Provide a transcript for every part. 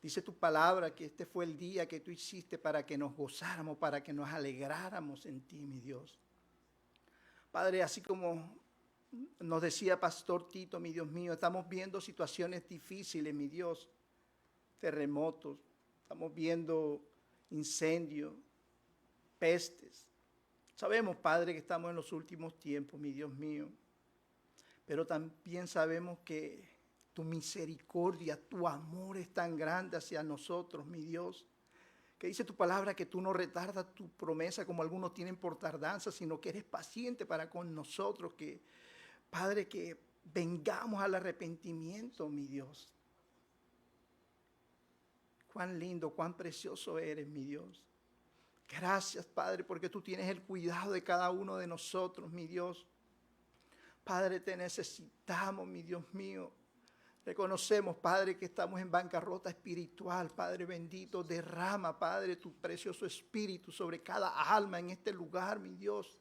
Dice tu palabra que este fue el día que tú hiciste para que nos gozáramos, para que nos alegráramos en ti, mi Dios. Padre, así como nos decía Pastor Tito, mi Dios mío, estamos viendo situaciones difíciles, mi Dios, terremotos, estamos viendo incendios, pestes. Sabemos, Padre, que estamos en los últimos tiempos, mi Dios mío, pero también sabemos que tu misericordia, tu amor es tan grande hacia nosotros, mi Dios, que dice tu palabra que tú no retardas tu promesa como algunos tienen por tardanza, sino que eres paciente para con nosotros, que, Padre, que vengamos al arrepentimiento, mi Dios. Cuán lindo, cuán precioso eres, mi Dios. Gracias, Padre, porque tú tienes el cuidado de cada uno de nosotros, mi Dios. Padre, te necesitamos, mi Dios mío. Reconocemos, Padre, que estamos en bancarrota espiritual. Padre bendito, derrama, Padre, tu precioso espíritu sobre cada alma en este lugar, mi Dios.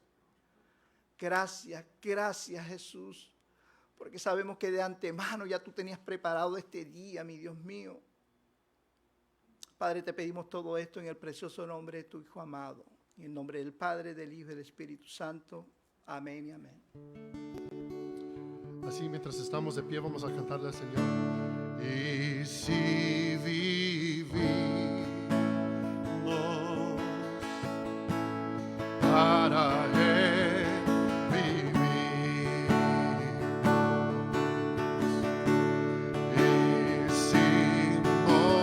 Gracias, gracias, Jesús, porque sabemos que de antemano ya tú tenías preparado este día, mi Dios mío. Padre, te pedimos todo esto en el precioso nombre de tu Hijo amado. En el nombre del Padre, del Hijo y del Espíritu Santo. Amén y amén. Así, mientras estamos de pie, vamos a cantarle al Señor. Y si vivimos para Él vivimos, y si morimos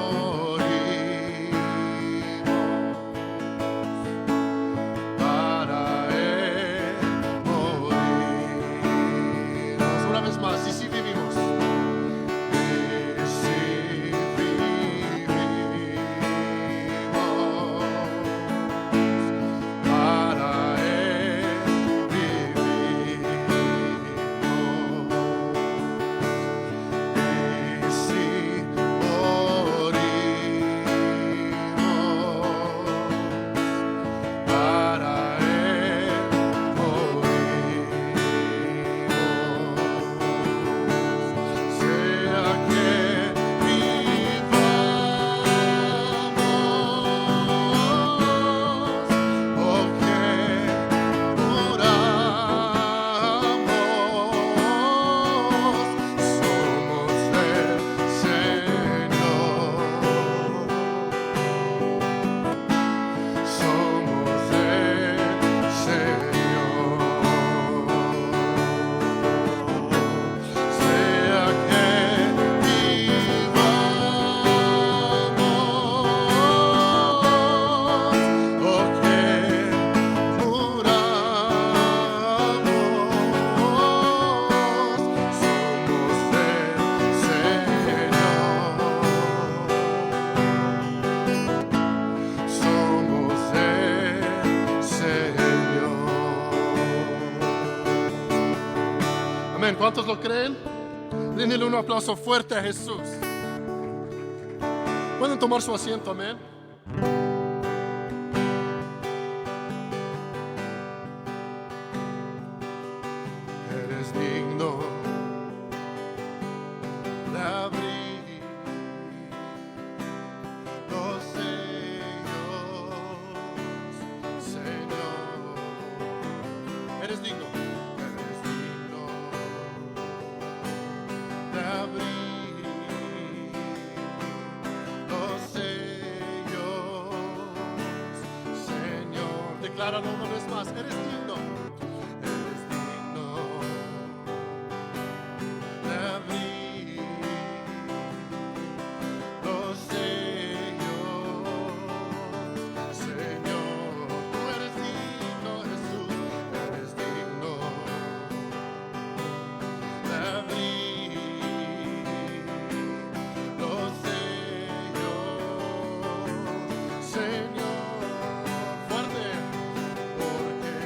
para Él morimos. Una vez más, y si vivimos, y si vivimos para Él vivimos, y si morimos para Él morimos, sea que vivamos o que muramos, somos del Señor, somos del Señor, sea que vivamos o que muramos, somos del Señor, somos del Señor. Amén. ¿Cuántos lo creen? Denle un aplauso fuerte a Jesús. Pueden tomar su asiento, amén. Eres digno de abrir los sellos, Señor. Eres digno de abrir los sellos, Señor. Decláralo una vez más. Eres digno. Eres digno de abrir los sellos, Señor. Tú eres digno, Jesús. Eres digno de abrir los sellos, Señor. Fuerte, porque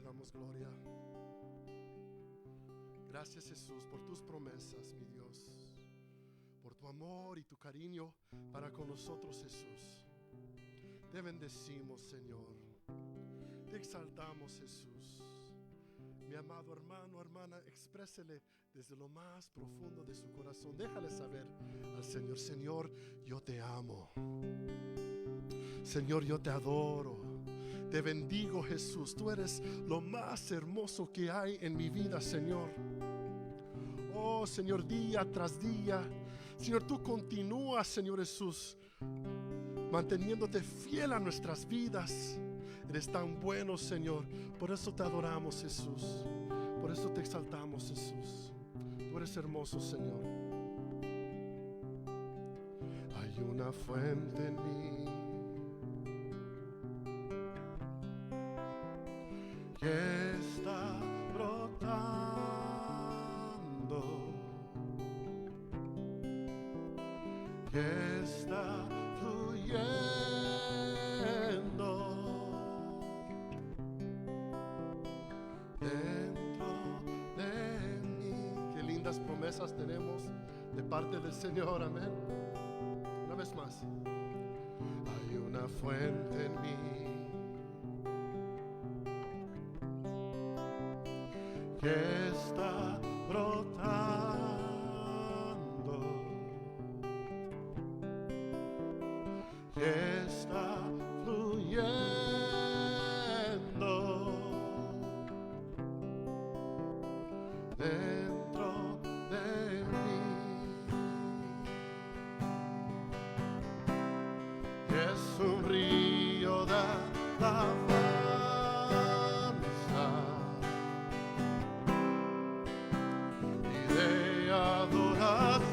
damos gloria. Gracias, Jesús, por tus promesas, mi Dios, por tu amor y tu cariño para con nosotros, Jesús. Te bendecimos, Señor. Te exaltamos, Jesús. Mi amado hermano, hermana, exprésele desde lo más profundo de su corazón. Déjale saber al Señor: Señor, yo te amo. Señor, yo te adoro. Te bendigo, Jesús. Tú eres lo más hermoso que hay en mi vida, Señor. Oh, Señor, día tras día, Señor, tú continúas, Señor Jesús, manteniéndote fiel a nuestras vidas. Eres tan bueno, Señor. Por eso te adoramos, Jesús. Por eso te exaltamos, Jesús. Tú eres hermoso, Señor. Hay una fuente en mí que está brotando, que está fluyendo dentro de mí. Qué lindas promesas tenemos de parte del Señor, amén. Una vez más. Hay una fuente en mí que está brotando, que está fluyendo dentro de mí. Es un río de alabanza y de adoración.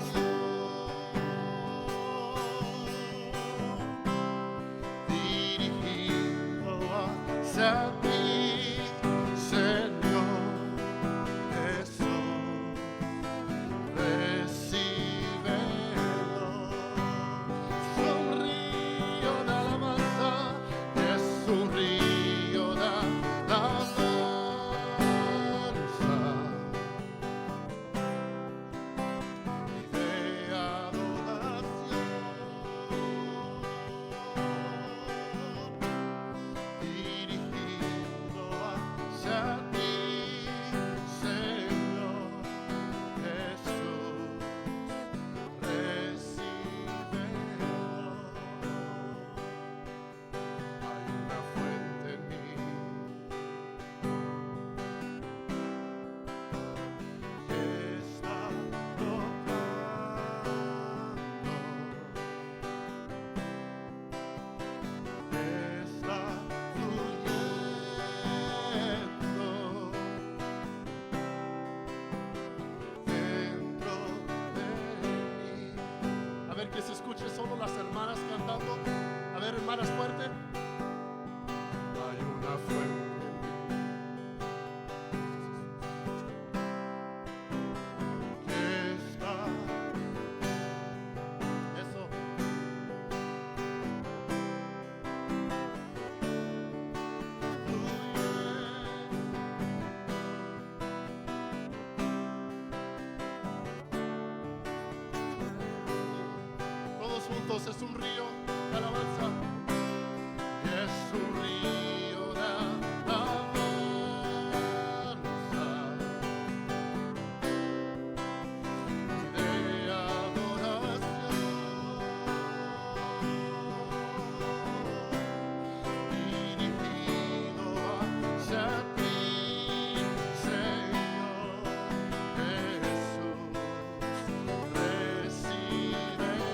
ver, que se escuche solo las hermanas cantando. A ver, hermanas, fuerte. Hay una fuente que está. Eso. Todos juntos, es un río de alabanza. Y es un río de alabanza y de adoración, dirigido hacia ti, Señor Jesús. Recíbelo.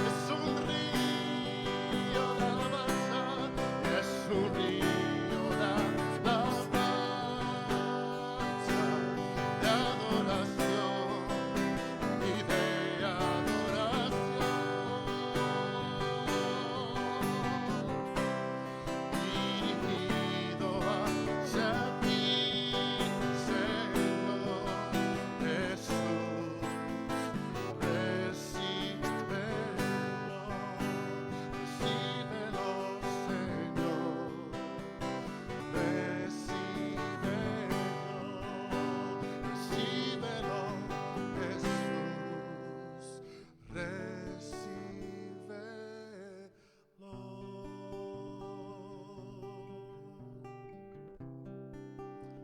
Es un río de alabanza, es un río de alabanza, de adoración y de adoración, dirigido hacia ti, Señor Jesús. Recíbelo, Señor. Recíbelo, Jesús. Recíbelo.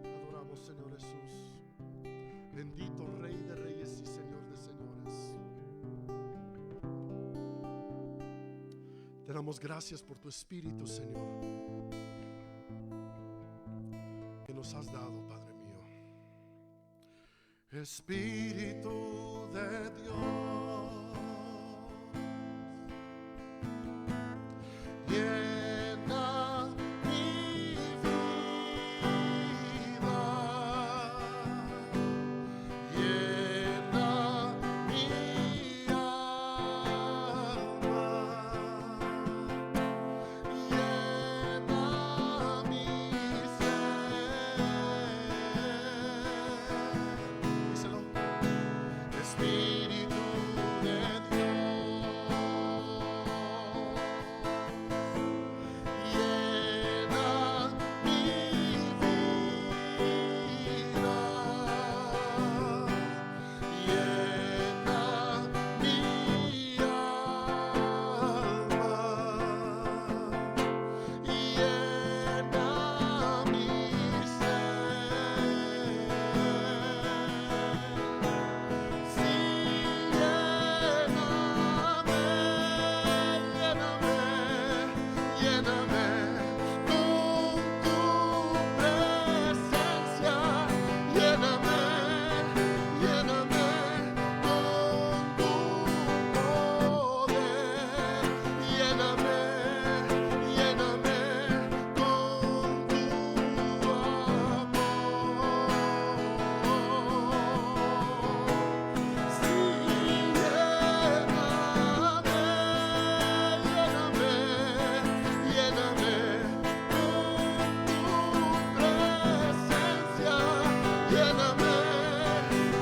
Adoramos, Señor Jesús. Bendito Rey de Reyes y Señor de Señores. Te damos gracias por tu Espíritu, Señor, que nos has dado, Padre mío. Espíritu de Dios, llena mi vida, llena mi alma, llena mi ser. Díselo. Espíritu de Dios, llena mi vida, llena mi alma, llena mi ser. Sí, lléname con tu presencia, lléname con tu poder, lléname con tu amor. Sí, lléname con tu presencia, lléname con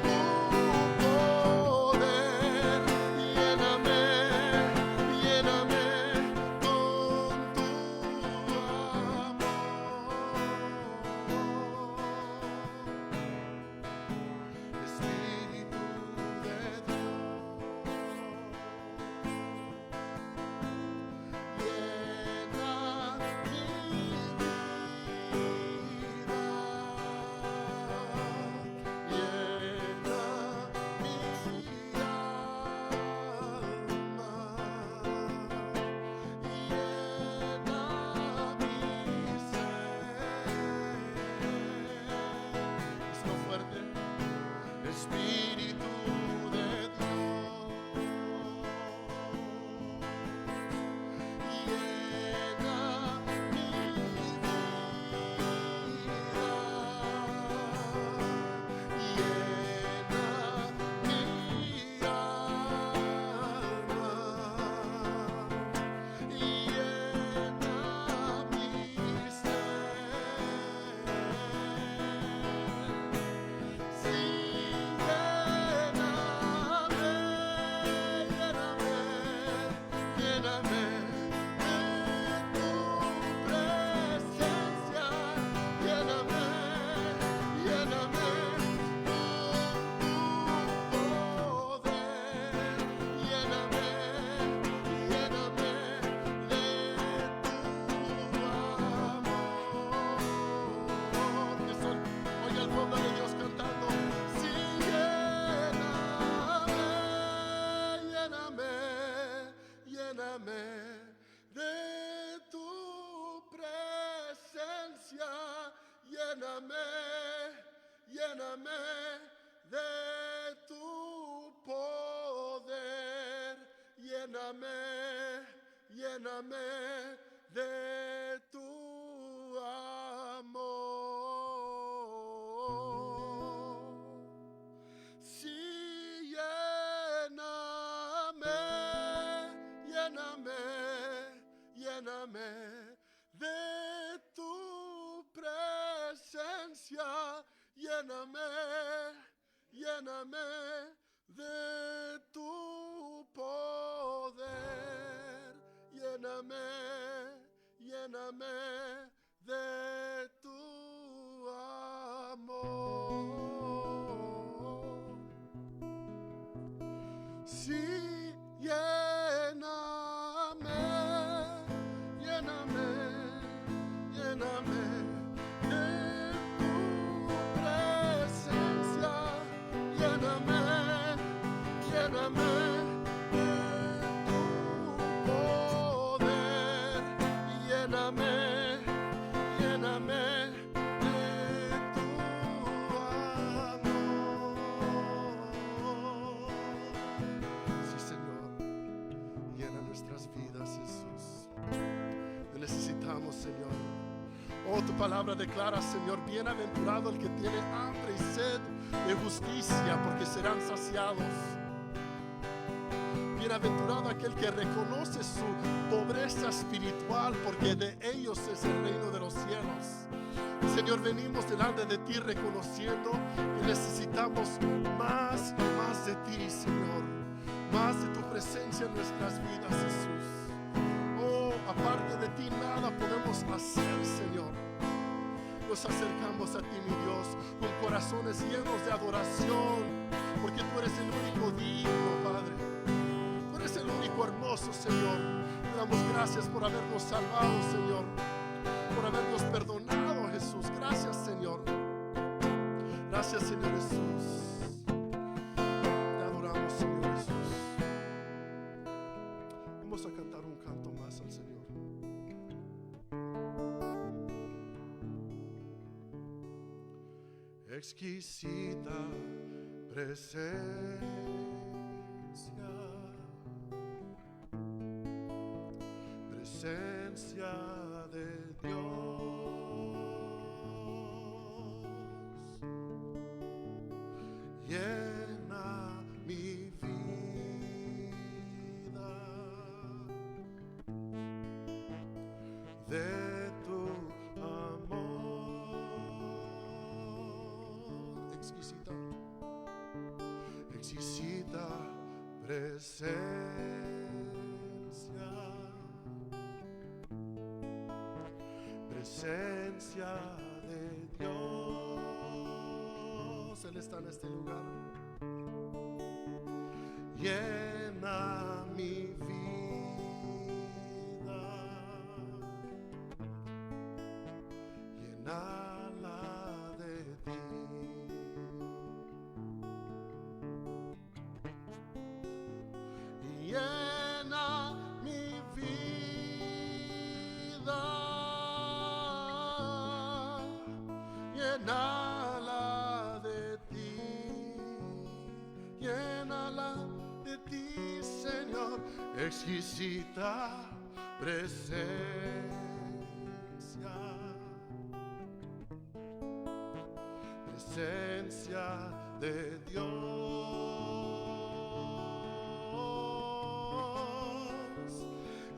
tu poder, lléname mi lléname, lléname de tu poder, lléname, lléname de tu amor. Sí, lléname, lléname, lléname de tu presencia, lléname, lléname de tu poder, lléname, lléname de tu amor. Sí, lléname, lléname, lléname de tu presencia, lléname, lléname de tu poder, lléname, lléname de tu amor. Sí, Señor, llena nuestras vidas, Jesús. Te necesitamos, Señor. Oh, tu palabra declara, Señor, bienaventurado el que tiene hambre y sed de justicia, porque serán saciados. Bienaventurado aquel que reconoce su pobreza espiritual, porque de ellos es el reino de los cielos. Señor, venimos delante de ti reconociendo que necesitamos más y más de ti, Señor. Más de tu presencia en nuestras vidas, Jesús. Oh, aparte de ti nada podemos hacer, Señor. Nos acercamos a ti, mi Dios, con corazones llenos de adoración, porque tú eres el único digno, Padre. Tú eres el único hermoso, Señor. Te damos gracias por habernos salvado, Señor, por habernos perdonado, Jesús. Gracias, Señor. Gracias, Señor Jesús. Te adoramos, Señor Jesús. Vamos a cantar un canto más al Señor. Exquisita presencia, presencia de Dios, llena mi vida de tu amor. Exquisita, exquisita presencia, presencia de Dios. Él está en este lugar. Llena mi vida, llénala de ti. Llena mi vida, llénala de ti, llénala de ti, Señor. Exquisita presencia, presencia de Dios,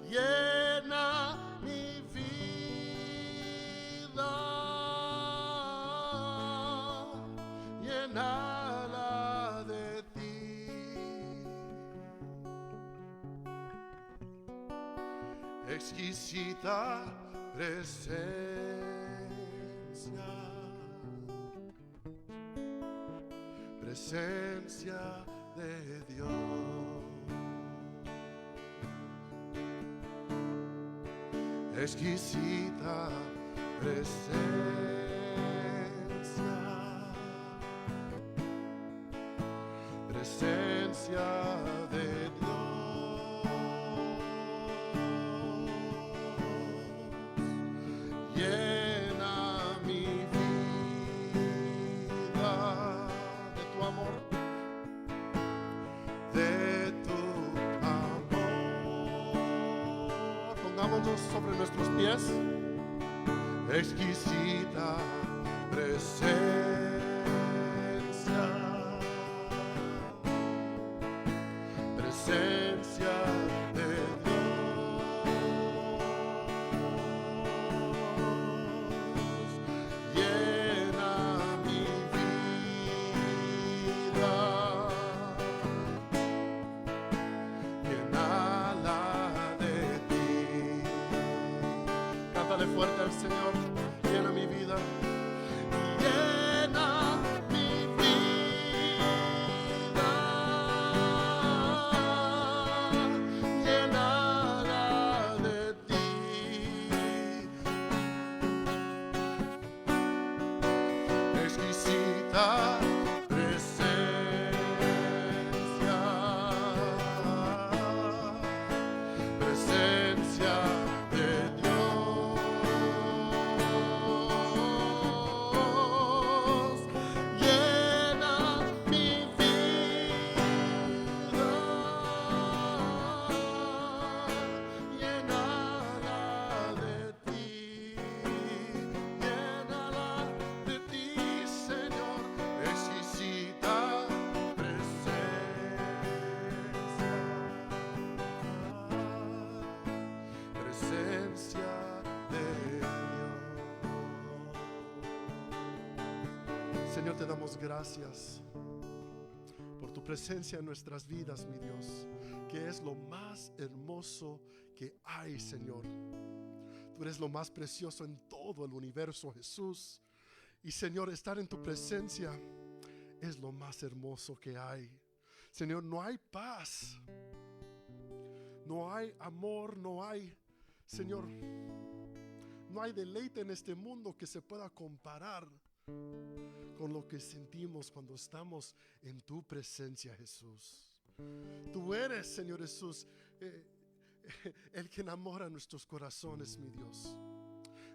llena mi vida, llénala de ti. Exquisita presencia, presencia de Dios. Exquisita presencia, presencia de Dios, llena mi vida manos sobre nuestros pies. Exquisita presencia, presencia de Dios, llena mi vida, llénala de ti. Cántale fuerte al Señor, llena mi vida. Llena mi vida, llénala de ti. Exquisita presencia, presencia de Dios, llena mi vida, llénala de ti, llénala de ti, Señor, exquisita presencia de Dios. Señor, te damos gracias por tu presencia en nuestras vidas, mi Dios, que es lo más hermoso que hay, Señor. Tú eres lo más precioso en todo el universo, Jesús. Y Señor, estar en tu presencia es lo más hermoso que hay. Señor, no hay paz, no hay amor, no hay, Señor, no hay deleite en este mundo que se pueda comparar con lo que sentimos cuando estamos en tu presencia, Jesús. Tú eres, Señor Jesús, el que enamora nuestros corazones, mi Dios.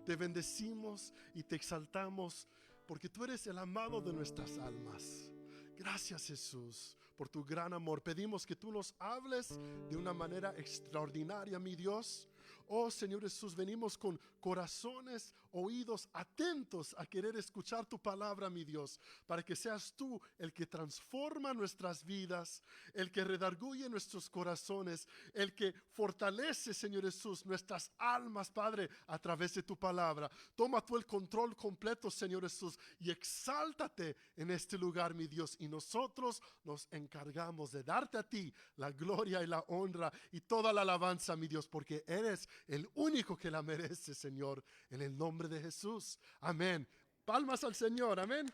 Te bendecimos y te exaltamos porque tú eres el amado de nuestras almas. Gracias, Jesús, por tu gran amor. Pedimos que tú nos hables de una manera extraordinaria, mi Dios. Oh Señor Jesús, venimos con corazones, oídos atentos a querer escuchar tu palabra, mi Dios, para que seas tú el que transforma nuestras vidas, el que redarguye nuestros corazones, el que fortalece, Señor Jesús, nuestras almas, Padre, a través de tu palabra. Toma tú el control completo, Señor Jesús, y exáltate en este lugar, mi Dios, y nosotros nos encargamos de darte a ti la gloria y la honra y toda la alabanza, mi Dios, porque eres el único que la merece, Señor, en el nombre de Jesús. Amén. Palmas al Señor. Amén.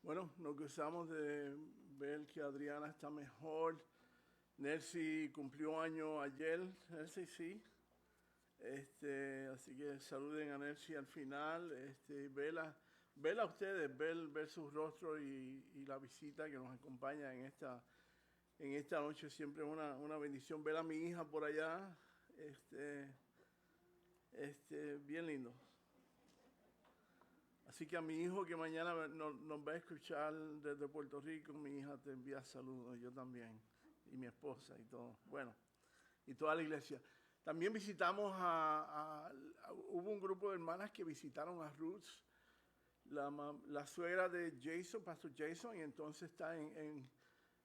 Bueno, nos gozamos de ver que Adriana está mejor. Nelcy cumplió año ayer. Nelcy, sí. Así que saluden a Nelcy al final. Vela a ustedes, ver su rostro y la visita que nos acompaña en esta noche. Siempre es una bendición ver a mi hija por allá. Bien lindo. Así que a mi hijo que mañana nos va a escuchar desde Puerto Rico, mi hija te envía saludos, yo también, y mi esposa y todo. Bueno, y toda la iglesia. También visitamos hubo un grupo de hermanas que visitaron a Ruth, la suegra de Jason, Pastor Jason, y entonces está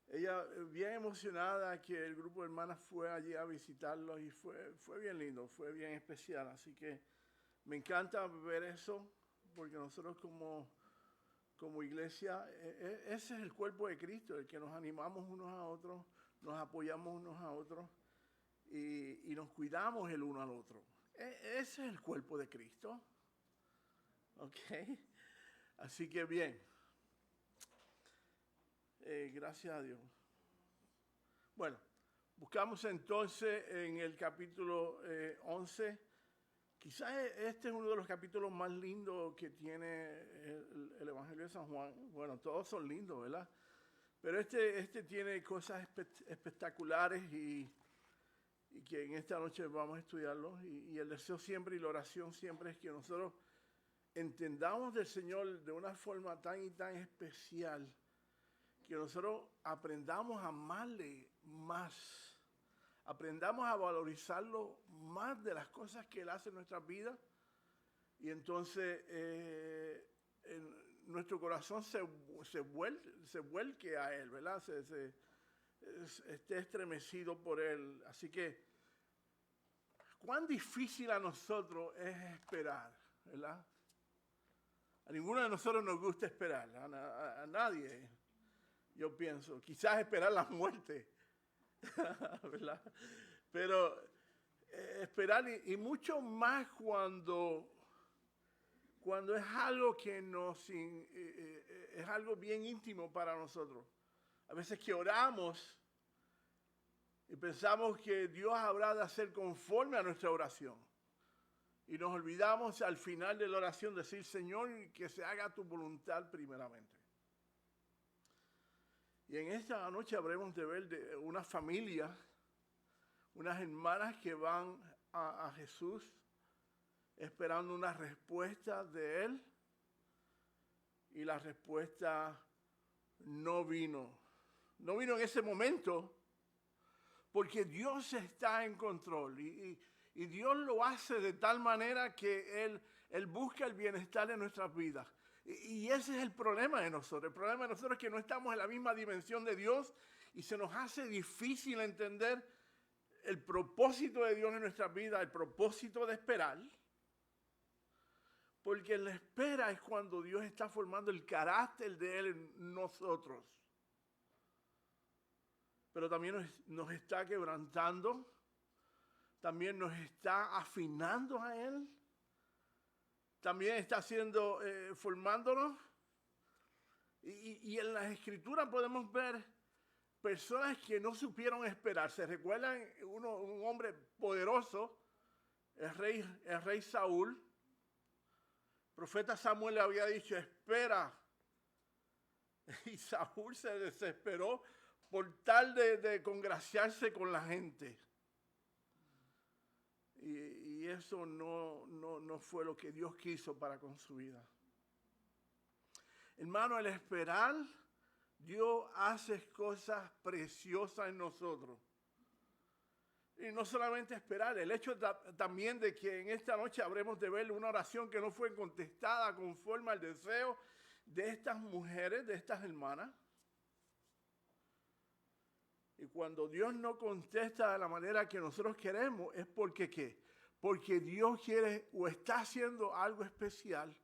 ella bien emocionada que el grupo de hermanas fue allí a visitarlos y fue bien lindo, fue bien especial. Así que me encanta ver eso, porque nosotros como iglesia, ese es el cuerpo de Cristo, el que nos animamos unos a otros, nos apoyamos unos a otros y nos cuidamos el uno al otro. Ese es el cuerpo de Cristo. ¿Ok? Así que bien. Gracias a Dios. Bueno, buscamos entonces en el capítulo 11. Quizás este es uno de los capítulos más lindos que tiene el Evangelio de San Juan. Bueno, todos son lindos, ¿verdad? Pero este tiene cosas espectaculares y que en esta noche vamos a estudiarlos. Y el deseo siempre y la oración siempre es que nosotros entendamos del Señor de una forma tan y tan especial que nosotros aprendamos a amarle más, aprendamos a valorizarlo más de las cosas que Él hace en nuestras vidas, y entonces nuestro corazón se vuelque a Él, ¿verdad? Esté estremecido por Él. Así que, cuán difícil a nosotros es esperar, ¿verdad? A ninguno de nosotros nos gusta esperar, a nadie, yo pienso. Quizás esperar la muerte, ¿verdad? Pero esperar, y mucho más cuando es algo que es algo bien íntimo para nosotros. A veces que oramos y pensamos que Dios habrá de hacer conforme a nuestra oración. Y nos olvidamos al final de la oración decir, Señor, que se haga tu voluntad primeramente. Y en esta noche habremos de ver de una familia, unas hermanas que van a Jesús esperando una respuesta de Él, y la respuesta no vino. No vino en ese momento, porque Dios está en control, y Dios lo hace de tal manera que Él busca el bienestar de nuestras vidas. Y ese es el problema de nosotros. El problema de nosotros es que no estamos en la misma dimensión de Dios, y se nos hace difícil entender el propósito de Dios en nuestras vidas, el propósito de esperar. Porque la espera es cuando Dios está formando el carácter de Él en nosotros. Pero también nos está quebrantando, también nos está afinando a Él, también está formándonos. Y en las Escrituras podemos ver personas que no supieron esperar. ¿Se recuerdan un hombre poderoso, el rey Saúl? El profeta Samuel le había dicho, espera. Y Saúl se desesperó por tal de congraciarse con la gente. Y eso no fue lo que Dios quiso para con su vida. Hermano, el esperar, Dios hace cosas preciosas en nosotros. Y no solamente esperar, el hecho también de que en esta noche habremos de ver una oración que no fue contestada conforme al deseo de estas mujeres, de estas hermanas. Y cuando Dios no contesta de la manera que nosotros queremos, es porque ¿qué? Porque Dios quiere o está haciendo algo especial,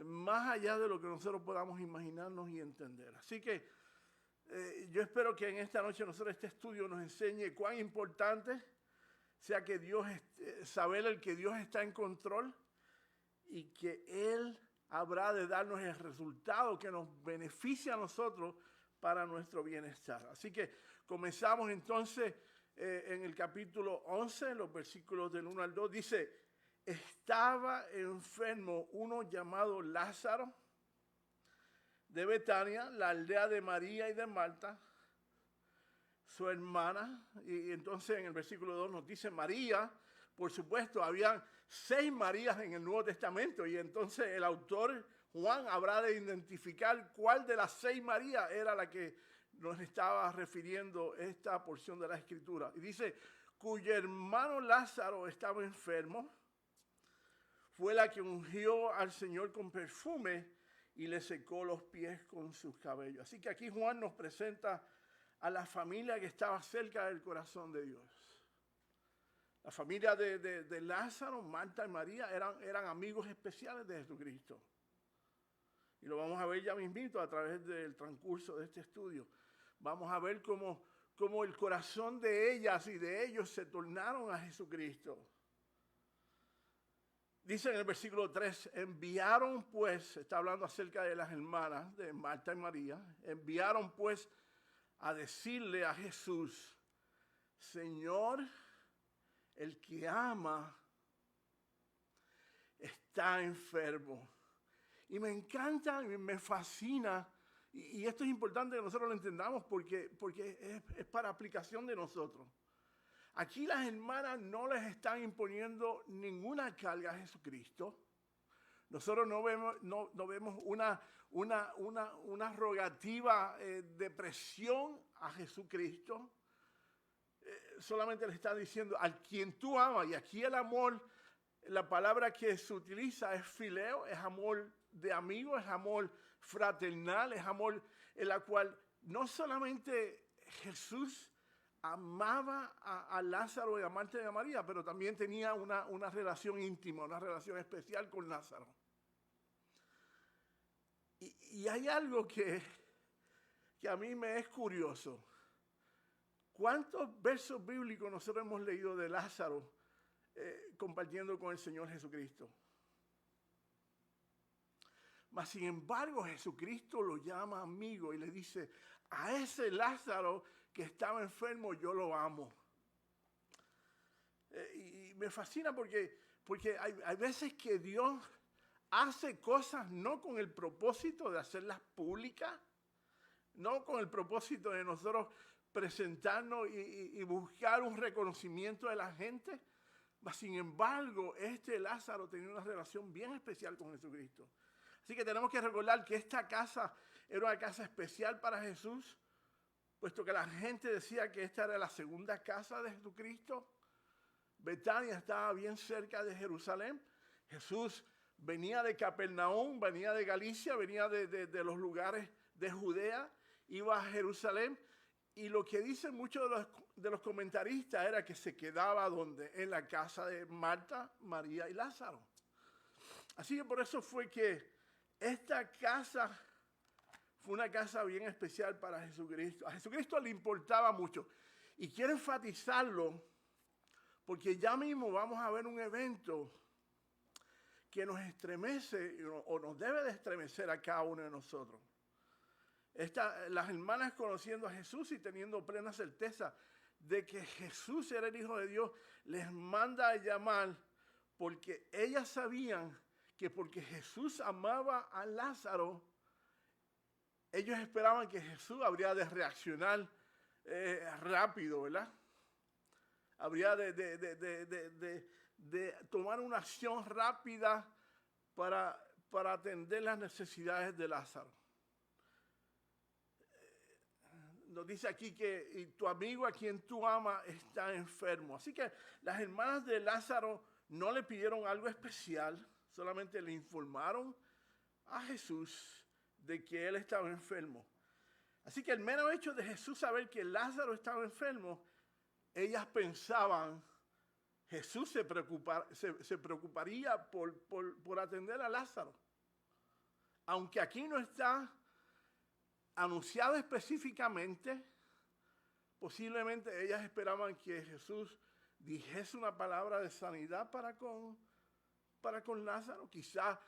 más allá de lo que nosotros podamos imaginarnos y entender. Así que yo espero que en esta noche nosotros este estudio nos enseñe cuán importante sea que saber el que Dios está en control, y que Él habrá de darnos el resultado que nos beneficia a nosotros para nuestro bienestar. Así que comenzamos entonces en el capítulo 11, los versículos del 1 al 2. Dice, estaba enfermo uno llamado Lázaro, de Betania, la aldea de María y de Marta, su hermana. Y entonces en el versículo 2 nos dice María. Por supuesto, habían 6 Marías en el Nuevo Testamento, y entonces el autor Juan habrá de identificar cuál de las 6 Marías era la que nos estaba refiriendo esta porción de la Escritura. Y dice, cuyo hermano Lázaro estaba enfermo, fue la que ungió al Señor con perfume y le secó los pies con sus cabellos. Así que aquí Juan nos presenta a la familia que estaba cerca del corazón de Dios. La familia de Lázaro, Marta y María eran amigos especiales de Jesucristo. Y lo vamos a ver ya mismito a través del transcurso de este estudio. Vamos a ver cómo el corazón de ellas y de ellos se tornaron a Jesucristo. Dice en el versículo 3, enviaron pues, está hablando acerca de las hermanas de Marta y María, enviaron pues a decirle a Jesús, Señor, el que ama está enfermo. Y me encanta, y me fascina, y esto es importante que nosotros lo entendamos porque es para aplicación de nosotros. Aquí las hermanas no les están imponiendo ninguna carga a Jesucristo, Nosotros no vemos una rogativa de presión a Jesucristo. Solamente le está diciendo al quien tú amas. Y aquí el amor, la palabra que se utiliza es fileo, es amor de amigo, es amor fraternal, es amor en la cual no solamente Jesús amaba a Lázaro y a Marta y a María, pero también tenía una relación íntima, una relación especial con Lázaro. Y hay algo que a mí me es curioso. ¿Cuántos versos bíblicos nosotros hemos leído de Lázaro compartiendo con el Señor Jesucristo? Mas sin embargo Jesucristo lo llama amigo y le dice, a ese Lázaro que estaba enfermo yo lo amo. Y me fascina porque hay veces que Dios hace cosas no con el propósito de hacerlas públicas, no con el propósito de nosotros presentarnos y buscar un reconocimiento de la gente. Mas sin embargo, este Lázaro tenía una relación bien especial con Jesucristo. Así que tenemos que recordar que esta casa era una casa especial para Jesús, puesto que la gente decía que esta era la segunda casa de Jesucristo. Betania estaba bien cerca de Jerusalén. Jesús venía de Capernaum, venía de Galicia, venía de los lugares de Judea, iba a Jerusalén. Y lo que dicen muchos de los comentaristas era que se quedaba ¿dónde? En la casa de Marta, María y Lázaro. Así que por eso fue que esta casa fue una casa bien especial para Jesucristo. A Jesucristo le importaba mucho. Y quiero enfatizarlo porque ya mismo vamos a ver un evento que nos estremece o nos debe de estremecer a cada uno de nosotros. Las hermanas conociendo a Jesús y teniendo plena certeza de que Jesús era el Hijo de Dios, les manda a llamar porque ellas sabían que porque Jesús amaba a Lázaro, ellos esperaban que Jesús habría de reaccionar rápido, ¿verdad? Habría de tomar una acción rápida para atender las necesidades de Lázaro. Nos dice aquí que tu amigo a quien tú amas está enfermo. Así que las hermanas de Lázaro no le pidieron algo especial, solamente le informaron a Jesús de que él estaba enfermo. Así que el mero hecho de Jesús saber que Lázaro estaba enfermo, ellas pensaban, Jesús se preocuparía por atender a Lázaro. Aunque aquí no está anunciado específicamente, posiblemente ellas esperaban que Jesús dijese una palabra de sanidad para con Lázaro, quizás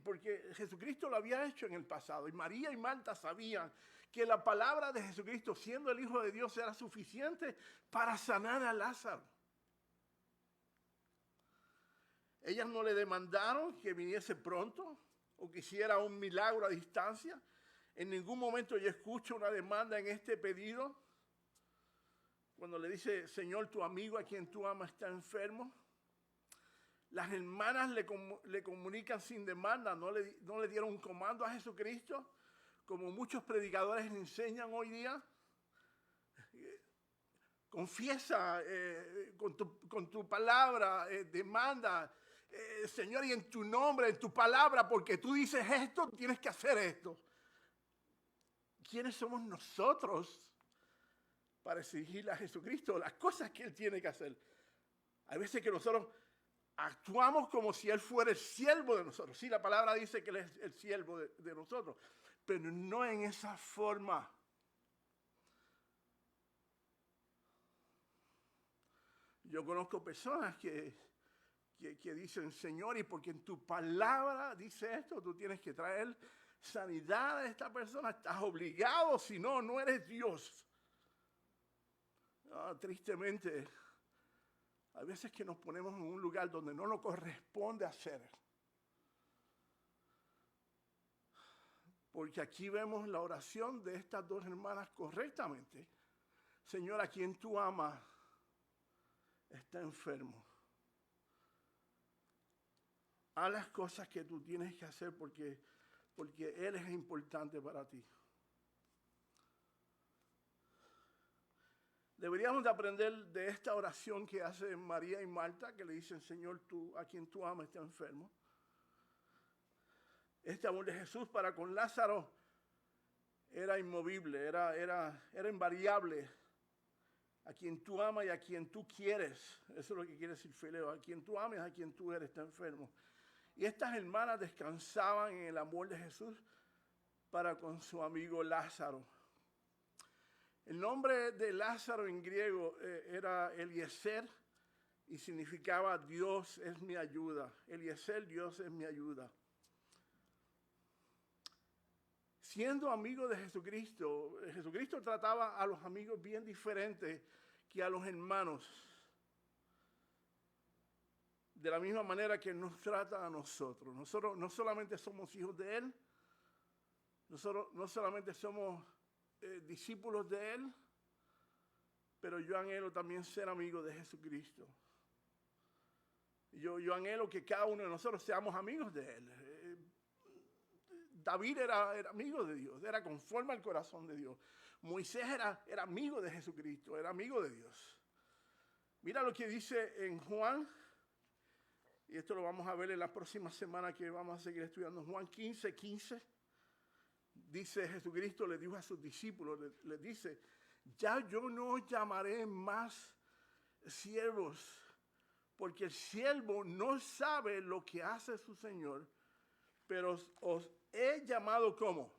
porque Jesucristo lo había hecho en el pasado y María y Marta sabían que la palabra de Jesucristo, siendo el Hijo de Dios, era suficiente para sanar a Lázaro. Ellas no le demandaron que viniese pronto o que hiciera un milagro a distancia. En ningún momento yo escucho una demanda en este pedido. Cuando le dice, Señor, tu amigo a quien tú amas está enfermo. Las hermanas le comunican sin demanda, no le dieron un comando a Jesucristo, como muchos predicadores enseñan hoy día. Confiesa con tu palabra, demanda, Señor, y en tu nombre, en tu palabra, porque tú dices esto, tienes que hacer esto. ¿Quiénes somos nosotros para exigirle a Jesucristo las cosas que Él tiene que hacer? Hay veces que nosotros actuamos como si Él fuera el siervo de nosotros. Sí, la palabra dice que Él es el siervo de nosotros, pero no en esa forma. Yo conozco personas que dicen, Señor, y porque en tu palabra dice esto, tú tienes que traer sanidad a esta persona, estás obligado, si no, no eres Dios. Tristemente, hay veces que nos ponemos en un lugar donde no nos corresponde hacer. Porque aquí vemos la oración de estas dos hermanas correctamente. Señor, a quien tú amas está enfermo. haz las cosas que tú tienes que hacer porque Él es importante para ti. Deberíamos de aprender de esta oración que hacen María y Marta, que le dicen, Señor, tú, a quien tú amas está enfermo. Este amor de Jesús para con Lázaro era inmovible, era invariable. A quien tú amas y a quien tú quieres. Eso es lo que quiere decir Fileo. A quien tú ames, a quien tú eres, está enfermo. Y estas hermanas descansaban en el amor de Jesús para con su amigo Lázaro. El nombre de Lázaro en griego era Eliezer y significaba Dios es mi ayuda. Eliezer, Dios es mi ayuda. Siendo amigo de Jesucristo, Jesucristo trataba a los amigos bien diferentes que a los hermanos. De la misma manera que nos trata a nosotros. Nosotros no solamente somos hijos de Él, nosotros no solamente somos discípulos de Él, pero yo anhelo también ser amigo de Jesucristo. Yo anhelo que cada uno de nosotros seamos amigos de Él. David era amigo de Dios, era conforme al corazón de Dios. Moisés era amigo de Jesucristo, era amigo de Dios. Mira lo que dice en Juan, y esto lo vamos a ver en la próxima semana que vamos a seguir estudiando. Juan 15:15, dice Jesucristo, le dijo a sus discípulos, les dice, ya yo no os llamaré más siervos, porque el siervo no sabe lo que hace su Señor, pero os he llamado ¿cómo?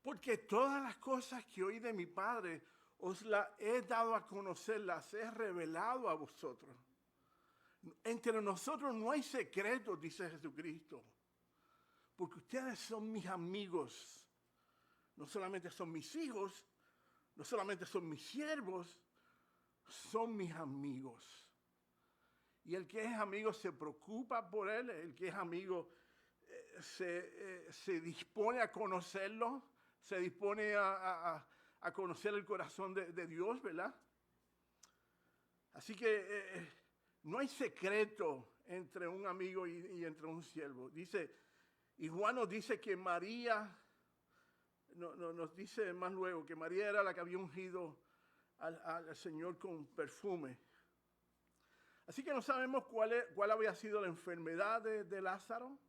Porque todas las cosas que oí de mi Padre os las he dado a conocer, las he revelado a vosotros. Entre nosotros no hay secretos, dice Jesucristo, porque ustedes son mis amigos. No solamente son mis hijos, no solamente son mis siervos, son mis amigos. Y el que es amigo se preocupa por él, el que es amigo se dispone a conocerlo, se dispone a conocer el corazón de Dios, ¿verdad? Así que no hay secreto entre un amigo y entre un siervo. Dice, y Juan nos dice que María, nos dice más luego, que María era la que había ungido al Señor con perfume. Así que no sabemos cuál había sido la enfermedad de Lázaro.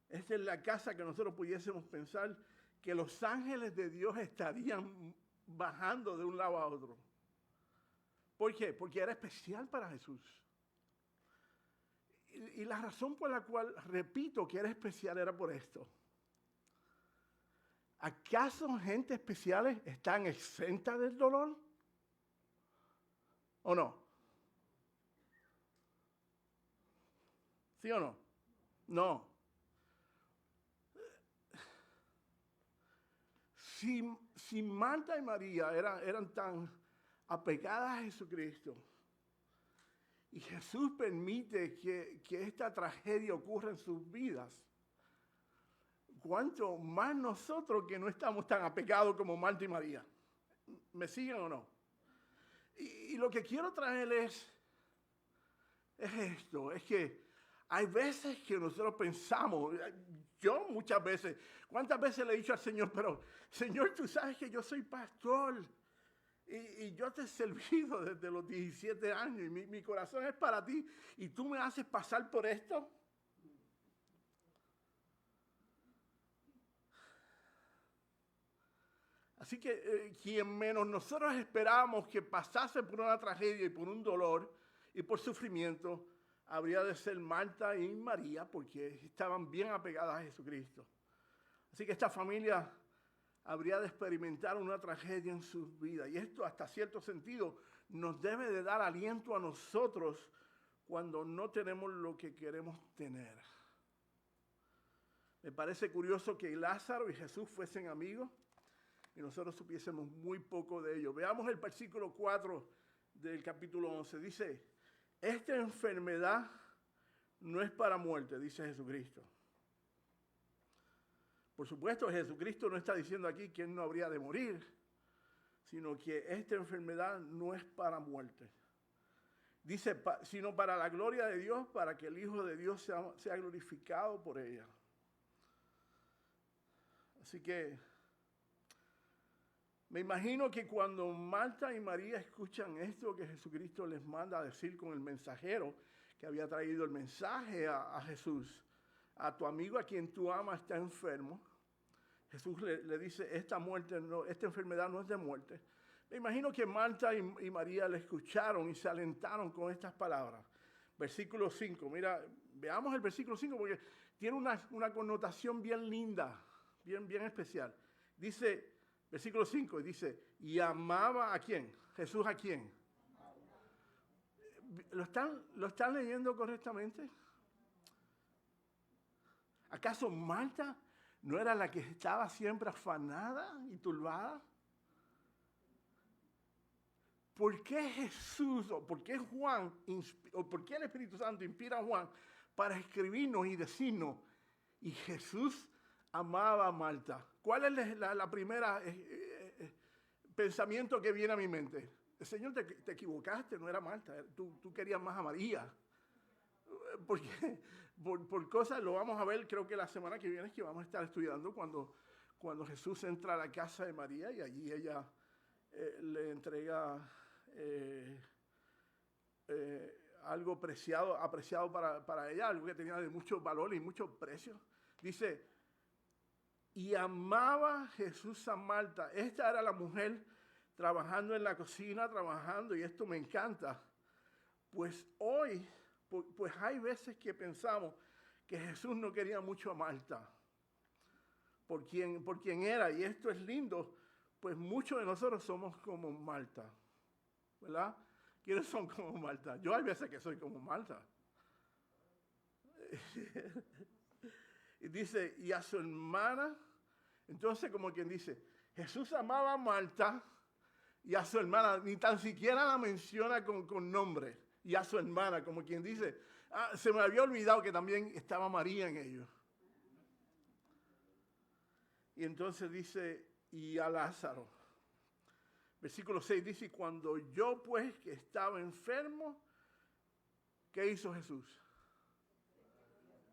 Esta es la casa que nosotros pudiésemos pensar que los ángeles de Dios estarían bajando de un lado a otro. ¿Por qué? Porque era especial para Jesús. Y la razón por la cual, repito, que era especial era por esto. ¿Acaso gente especiales están exentas del dolor? ¿O no? ¿Sí o no? No. Si Marta y María eran tan apegadas a Jesucristo y Jesús permite que esta tragedia ocurra en sus vidas, ¿cuánto más nosotros que no estamos tan apegados como Marta y María? ¿Me siguen o no? Y lo que quiero traerles es esto, es que hay veces que nosotros pensamos, yo muchas veces, ¿cuántas veces le he dicho al Señor, pero Señor, tú sabes que yo soy pastor y yo te he servido desde los 17 años y mi corazón es para ti y tú me haces pasar por esto? Así que quien menos nosotros esperábamos que pasase por una tragedia y por un dolor y por sufrimiento, habría de ser Marta y María, porque estaban bien apegadas a Jesucristo. Así que esta familia habría de experimentar una tragedia en sus vidas. Y esto, hasta cierto sentido, nos debe de dar aliento a nosotros cuando no tenemos lo que queremos tener. Me parece curioso que Lázaro y Jesús fuesen amigos y nosotros supiésemos muy poco de ellos. Veamos el versículo 4 del capítulo 11. Dice, esta enfermedad no es para muerte, dice Jesucristo. Por supuesto, Jesucristo no está diciendo aquí que él no habría de morir, sino que esta enfermedad no es para muerte. Dice, sino para la gloria de Dios, para que el Hijo de Dios sea glorificado por ella. Así que me imagino que cuando Marta y María escuchan esto que Jesucristo les manda a decir con el mensajero que había traído el mensaje a Jesús, a tu amigo a quien tú amas está enfermo, Jesús le dice, esta enfermedad no es de muerte. Me imagino que Marta y María le escucharon y se alentaron con estas palabras. Versículo 5, mira, veamos el versículo 5 porque tiene una connotación bien linda, bien especial. Dice, versículo 5, dice, y amaba ¿a quién? Jesús ¿a quién? ¿Lo están leyendo correctamente? ¿Acaso Marta no era la que estaba siempre afanada y turbada? ¿Por qué Jesús, o por qué Juan, o por qué el Espíritu Santo inspira a Juan para escribirnos y decirnos, y Jesús amaba a Marta? ¿Cuál es la primera pensamiento que viene a mi mente? El Señor, te equivocaste, no era Marta, tú querías más a María. Porque por cosas, lo vamos a ver, creo que la semana que viene es que vamos a estar estudiando cuando Jesús entra a la casa de María y allí ella le entrega algo apreciado para ella, algo que tenía de mucho valor y mucho precio. Dice, y amaba Jesús a Marta. Esta era la mujer trabajando en la cocina, y esto me encanta. Pues hoy, pues hay veces que pensamos que Jesús no quería mucho a Marta, por quien era, y esto es lindo, pues muchos de nosotros somos como Marta, ¿verdad? ¿Quiénes son como Marta? Yo hay veces que soy como Marta. Y dice, y a su hermana, entonces como quien dice, Jesús amaba a Marta y a su hermana, ni tan siquiera la menciona con nombre, y a su hermana, como quien dice, se me había olvidado que también estaba María en ello. Y entonces dice, y a Lázaro. Versículo 6 dice, cuando yo pues que estaba enfermo, ¿qué hizo Jesús?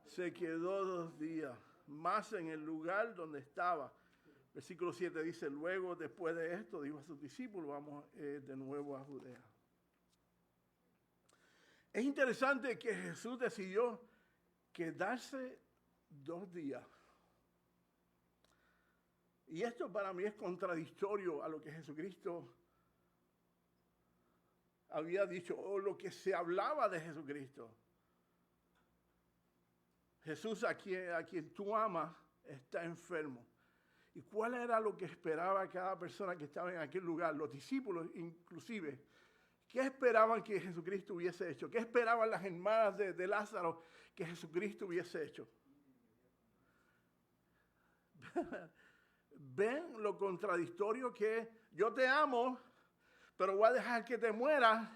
Se quedó 2 días más en el lugar donde estaba. Versículo 7 dice, luego después de esto, dijo a sus discípulos, vamos de nuevo a Judea. Es interesante que Jesús decidió quedarse 2 días. Y esto para mí es contradictorio a lo que Jesucristo había dicho, o lo que se hablaba de Jesucristo. Jesús, a quien tú amas, está enfermo. ¿Y cuál era lo que esperaba cada persona que estaba en aquel lugar? Los discípulos inclusive. ¿Qué esperaban que Jesucristo hubiese hecho? ¿Qué esperaban las hermanas de Lázaro que Jesucristo hubiese hecho? ¿Ven lo contradictorio que es? Yo te amo, pero voy a dejar que te mueras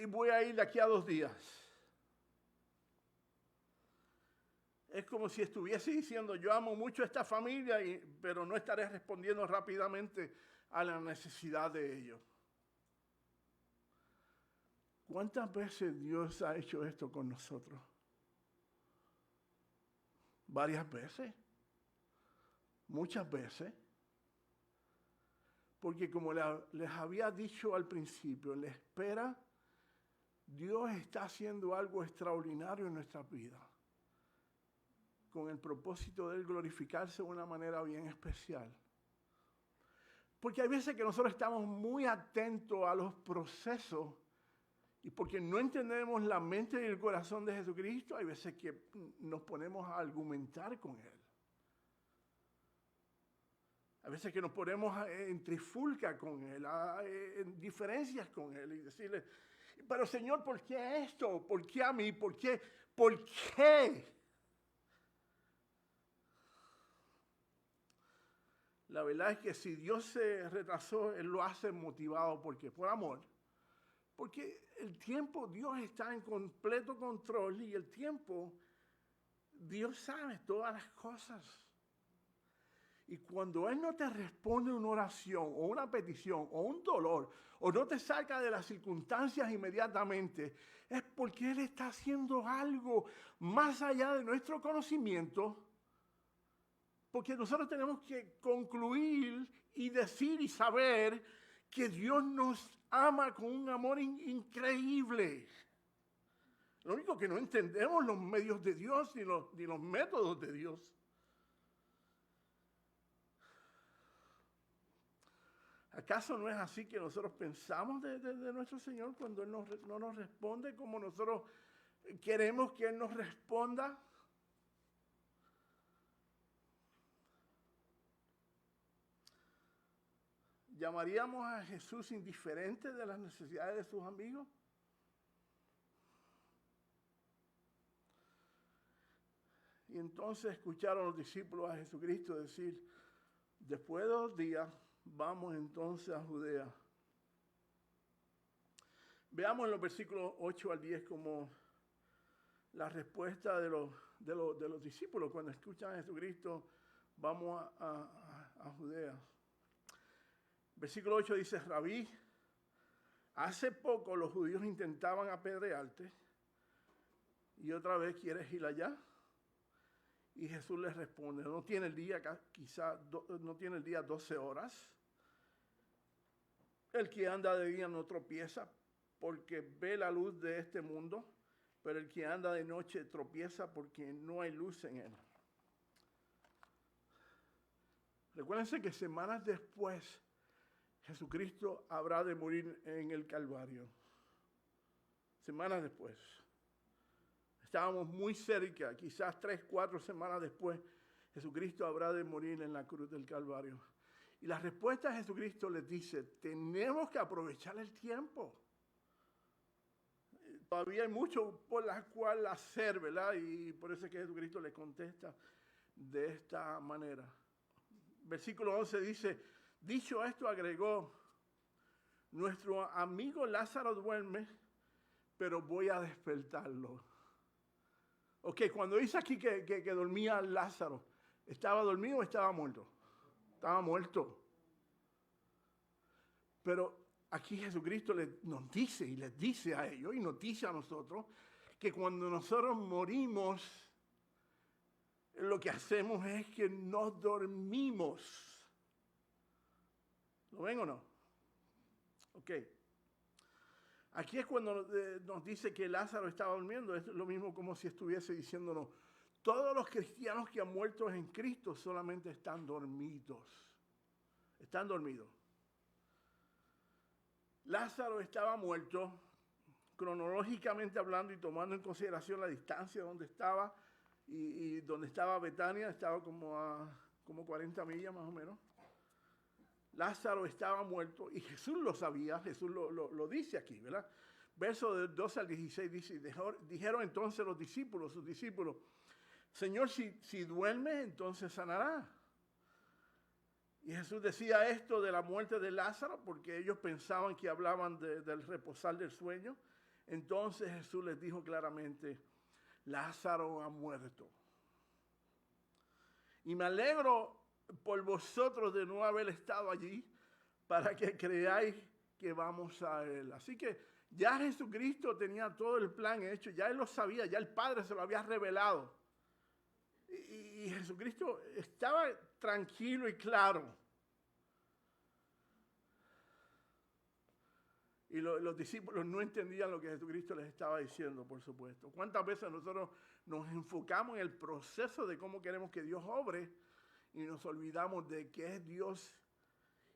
y voy a ir de aquí a 2 días. Es como si estuviese diciendo, yo amo mucho a esta familia, pero no estaré respondiendo rápidamente a la necesidad de ellos. ¿Cuántas veces Dios ha hecho esto con nosotros? Varias veces. Muchas veces. Porque como les había dicho al principio, en la espera, Dios está haciendo algo extraordinario en nuestras vidas, con el propósito de Él glorificarse de una manera bien especial. Porque hay veces que nosotros estamos muy atentos a los procesos y porque no entendemos la mente y el corazón de Jesucristo, hay veces que nos ponemos a argumentar con Él. A veces que nos ponemos en trifulca con Él, en diferencias con Él y decirle, pero Señor, ¿por qué esto? ¿Por qué a mí? ¿Por qué? ¿Por qué? La verdad es que si Dios se retrasó, Él lo hace motivado. ¿Por qué? Por amor. Porque el tiempo, Dios está en completo control y el tiempo, Dios sabe todas las cosas. Y cuando Él no te responde una oración o una petición o un dolor o no te saca de las circunstancias inmediatamente, es porque Él está haciendo algo más allá de nuestro conocimiento, porque nosotros tenemos que concluir y decir y saber que Dios nos ama con un amor increíble. Lo único que no entendemos los medios de Dios ni los métodos de Dios. ¿Acaso no es así que nosotros pensamos de nuestro Señor cuando Él no nos responde como nosotros queremos que Él nos responda? ¿Llamaríamos a Jesús indiferente de las necesidades de sus amigos? Y entonces escucharon los discípulos a Jesucristo decir, después de 2 días, vamos entonces a Judea. Veamos en los versículos 8 al 10 como la respuesta de los discípulos cuando escuchan a Jesucristo, vamos a Judea. Versículo 8 dice, Rabí, hace poco los judíos intentaban apedrearte y otra vez quieres ir allá. Y Jesús les responde, no tiene el día 12 horas. El que anda de día no tropieza porque ve la luz de este mundo, pero el que anda de noche tropieza porque no hay luz en él. Recuérdense que semanas después Jesucristo habrá de morir en el Calvario. Semanas después. Estábamos muy cerca, quizás 3, 4 semanas después, Jesucristo habrá de morir en la cruz del Calvario. Y la respuesta de Jesucristo les dice, tenemos que aprovechar el tiempo. Todavía hay mucho por la cual hacer, ¿verdad? Y por eso es que Jesucristo le contesta de esta manera. Versículo 11 dice, dicho esto agregó, nuestro amigo Lázaro duerme, pero voy a despertarlo. Ok, cuando dice aquí que dormía Lázaro, ¿estaba dormido o estaba muerto? Estaba muerto. Pero aquí Jesucristo nos dice y les dice a ellos y nos dice a nosotros que cuando nosotros morimos, lo que hacemos es que nos dormimos. ¿Lo ven o no? Ok. Aquí es cuando nos dice que Lázaro estaba durmiendo. Es lo mismo como si estuviese diciéndonos, todos los cristianos que han muerto en Cristo solamente están dormidos. Están dormidos. Lázaro estaba muerto, cronológicamente hablando y tomando en consideración la distancia donde estaba y donde estaba Betania, estaba como 40 millas más o menos. Lázaro estaba muerto y Jesús lo sabía, Jesús lo dice aquí, ¿verdad? Verso del 12 al 16 dice, dijeron entonces sus discípulos, Señor, si duerme, entonces sanará. Y Jesús decía esto de la muerte de Lázaro porque ellos pensaban que hablaban del reposar del sueño. Entonces Jesús les dijo claramente, Lázaro ha muerto. Y me alegro por vosotros de no haber estado allí para que creáis que vamos a Él. Así que ya Jesucristo tenía todo el plan hecho, ya Él lo sabía, ya el Padre se lo había revelado. Y Jesucristo estaba tranquilo y claro. Y los discípulos no entendían lo que Jesucristo les estaba diciendo, por supuesto. ¿Cuántas veces nosotros nos enfocamos en el proceso de cómo queremos que Dios obre y nos olvidamos de que es Dios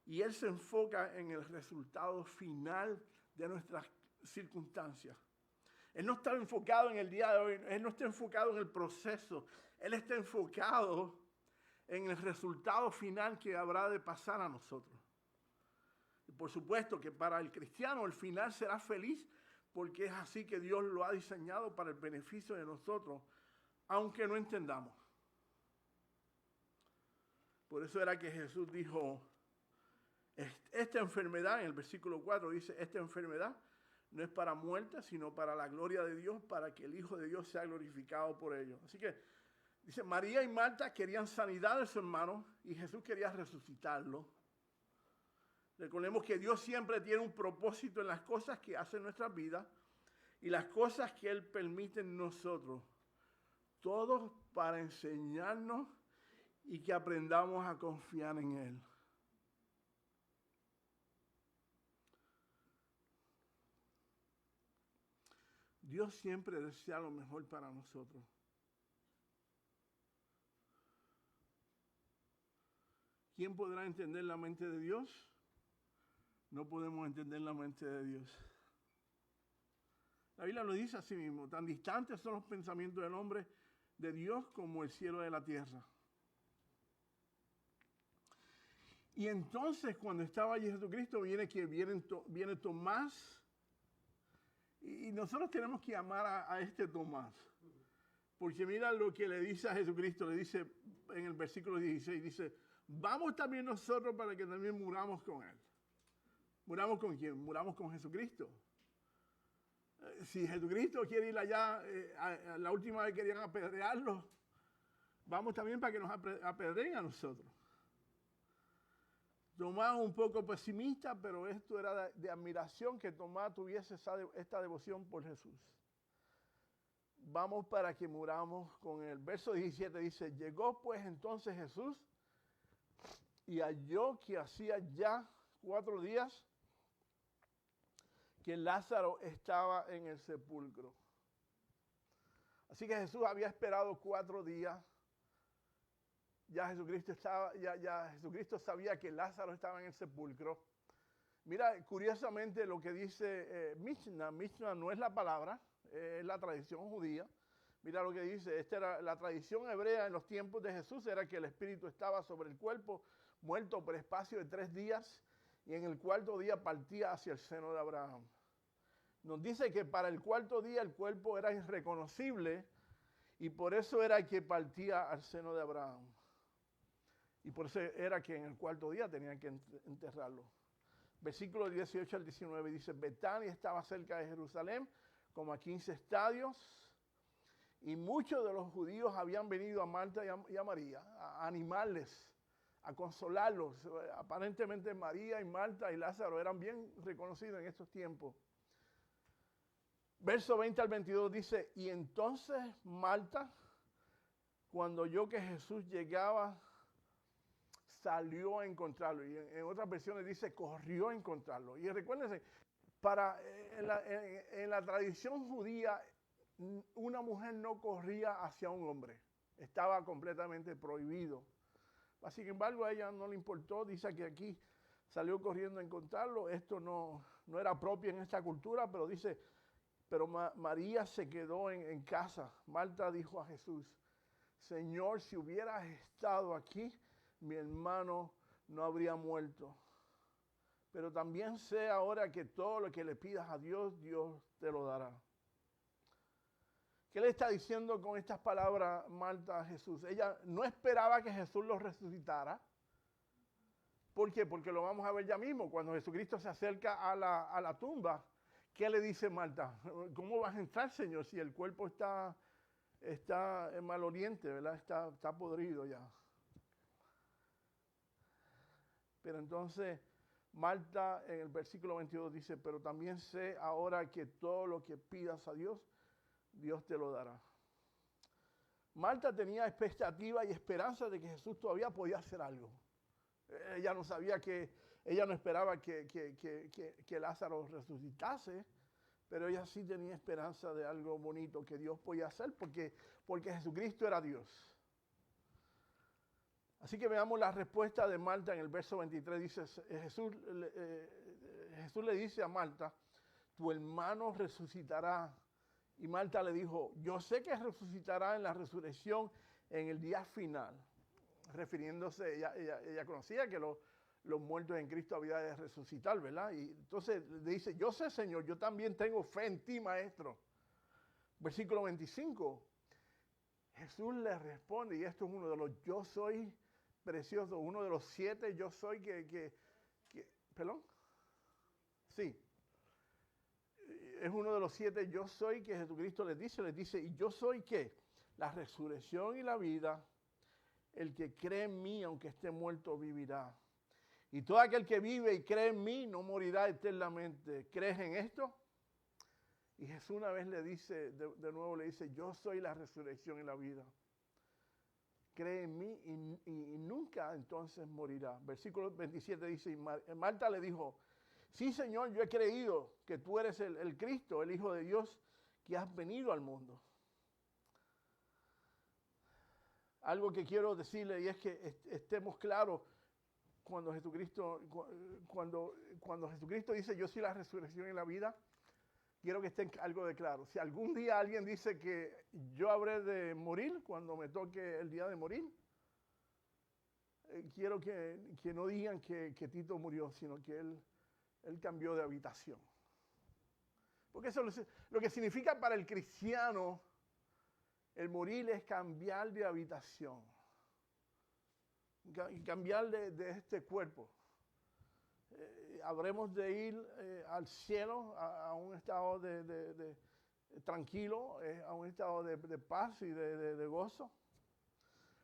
y Él se enfoca en el resultado final de nuestras circunstancias? Él no está enfocado en el día de hoy, Él no está enfocado en el proceso, Él está enfocado en el resultado final que habrá de pasar a nosotros. Y por supuesto que para el cristiano el final será feliz porque es así que Dios lo ha diseñado para el beneficio de nosotros, aunque no entendamos. Por eso era que Jesús dijo, esta enfermedad, en el versículo 4 dice, esta enfermedad no es para muerte, sino para la gloria de Dios, para que el Hijo de Dios sea glorificado por ello. Así que Dice, María y Marta querían sanidad de su hermano y Jesús quería resucitarlo. Recordemos que Dios siempre tiene un propósito en las cosas que hace en nuestras vidas y las cosas que Él permite en nosotros. Todos para enseñarnos y que aprendamos a confiar en Él. Dios siempre desea lo mejor para nosotros. ¿Quién podrá entender la mente de Dios? No podemos entender la mente de Dios. La Biblia lo dice así mismo, tan distantes son los pensamientos del hombre de Dios como el cielo de la tierra. Y entonces cuando estaba allí Jesucristo viene Tomás y nosotros tenemos que amar a este Tomás. Porque mira lo que le dice a Jesucristo, le dice en el versículo 16, dice, vamos también nosotros para que también muramos con Él. ¿Muramos con quién? Muramos con Jesucristo. Si Jesucristo quiere ir allá, la última vez querían apedrearlo, vamos también para que nos apedreen a nosotros. Tomás un poco pesimista, pero esto era de admiración que Tomás tuviese esta devoción por Jesús. Vamos para que muramos con él. Verso 17 dice, llegó pues entonces Jesús y halló que hacía ya 4 días que Lázaro estaba en el sepulcro. Así que Jesús había esperado 4 días. Ya Jesucristo sabía que Lázaro estaba en el sepulcro. Mira, curiosamente lo que dice Mishnah. Mishnah no es la palabra, es la tradición judía. Mira lo que dice, esta era la tradición hebrea en los tiempos de Jesús, era que el espíritu estaba sobre el cuerpo, muerto por espacio de 3 días, y en el 4º día partía hacia el seno de Abraham. Nos dice que para el 4º día el cuerpo era irreconocible, y por eso era que partía al seno de Abraham. Y por eso era que en el 4º día tenían que enterrarlo. Versículo 18 al 19 dice, Betania estaba cerca de Jerusalén, como a 15 estadios, y muchos de los judíos habían venido a Marta y a María a animarles, a consolarlos. Aparentemente María y Marta y Lázaro eran bien reconocidos en estos tiempos. Verso 20 al 22 dice, y entonces Marta, cuando oyó que Jesús llegaba, salió a encontrarlo. Y en otras versiones dice, corrió a encontrarlo. Y recuérdense, en la tradición judía, una mujer no corría hacia un hombre. Estaba completamente prohibido. Sin embargo, a ella no le importó. Dice que aquí salió corriendo a encontrarlo. Esto no era propio en esta cultura, pero dice, pero María se quedó en casa. Marta dijo a Jesús, Señor, si hubieras estado aquí, mi hermano no habría muerto. Pero también sé ahora que todo lo que le pidas a Dios, Dios te lo dará. ¿Qué le está diciendo con estas palabras Marta a Jesús? Ella no esperaba que Jesús lo resucitara. ¿Por qué? Porque lo vamos a ver ya mismo. Cuando Jesucristo se acerca a la tumba, ¿qué le dice Marta? ¿Cómo vas a entrar, Señor, si el cuerpo está maloliente, ¿verdad? Está podrido ya. Pero entonces Marta en el versículo 22 dice, pero también sé ahora que todo lo que pidas a Dios, Dios te lo dará. Marta tenía expectativa y esperanza de que Jesús todavía podía hacer algo. Ella no esperaba que Lázaro resucitase, pero ella sí tenía esperanza de algo bonito que Dios podía hacer porque Jesucristo era Dios. Así que veamos la respuesta de Marta en el verso 23. Dice, Jesús le dice a Marta, tu hermano resucitará. Y Marta le dijo, yo sé que resucitará en la resurrección en el día final. Refiriéndose, ella conocía que los muertos en Cristo había de resucitar, ¿verdad? Y entonces le dice, yo sé, Señor, yo también tengo fe en ti, Maestro. Versículo 25. Jesús le responde, y esto es uno de los yo soy preciosos, uno de los 7 yo soy ¿perdón? Sí. Es uno de los 7 yo soy que Jesucristo les dice, ¿y yo soy qué? la resurrección y la vida. El que cree en mí, aunque esté muerto, vivirá. Y todo aquel que vive y cree en mí no morirá eternamente. ¿Crees en esto? Y Jesús una vez le dice, de nuevo le dice, yo soy la resurrección y la vida. Cree en mí y nunca entonces morirá. Versículo 27 dice, y Marta le dijo, sí, Señor, yo he creído que tú eres el Cristo, el Hijo de Dios, que has venido al mundo. Algo que quiero decirle y es que estemos claros cuando Jesucristo dice, yo soy la resurrección y la vida, quiero que esté algo de claro. Si algún día alguien dice que yo habré de morir cuando me toque el día de morir, quiero que no digan que Tito murió, sino que él cambió de habitación. Porque eso es lo que significa para el cristiano, el morir es cambiar de habitación, cambiar de este cuerpo. Habremos de ir al cielo a un estado de tranquilo, a un estado de paz y de gozo.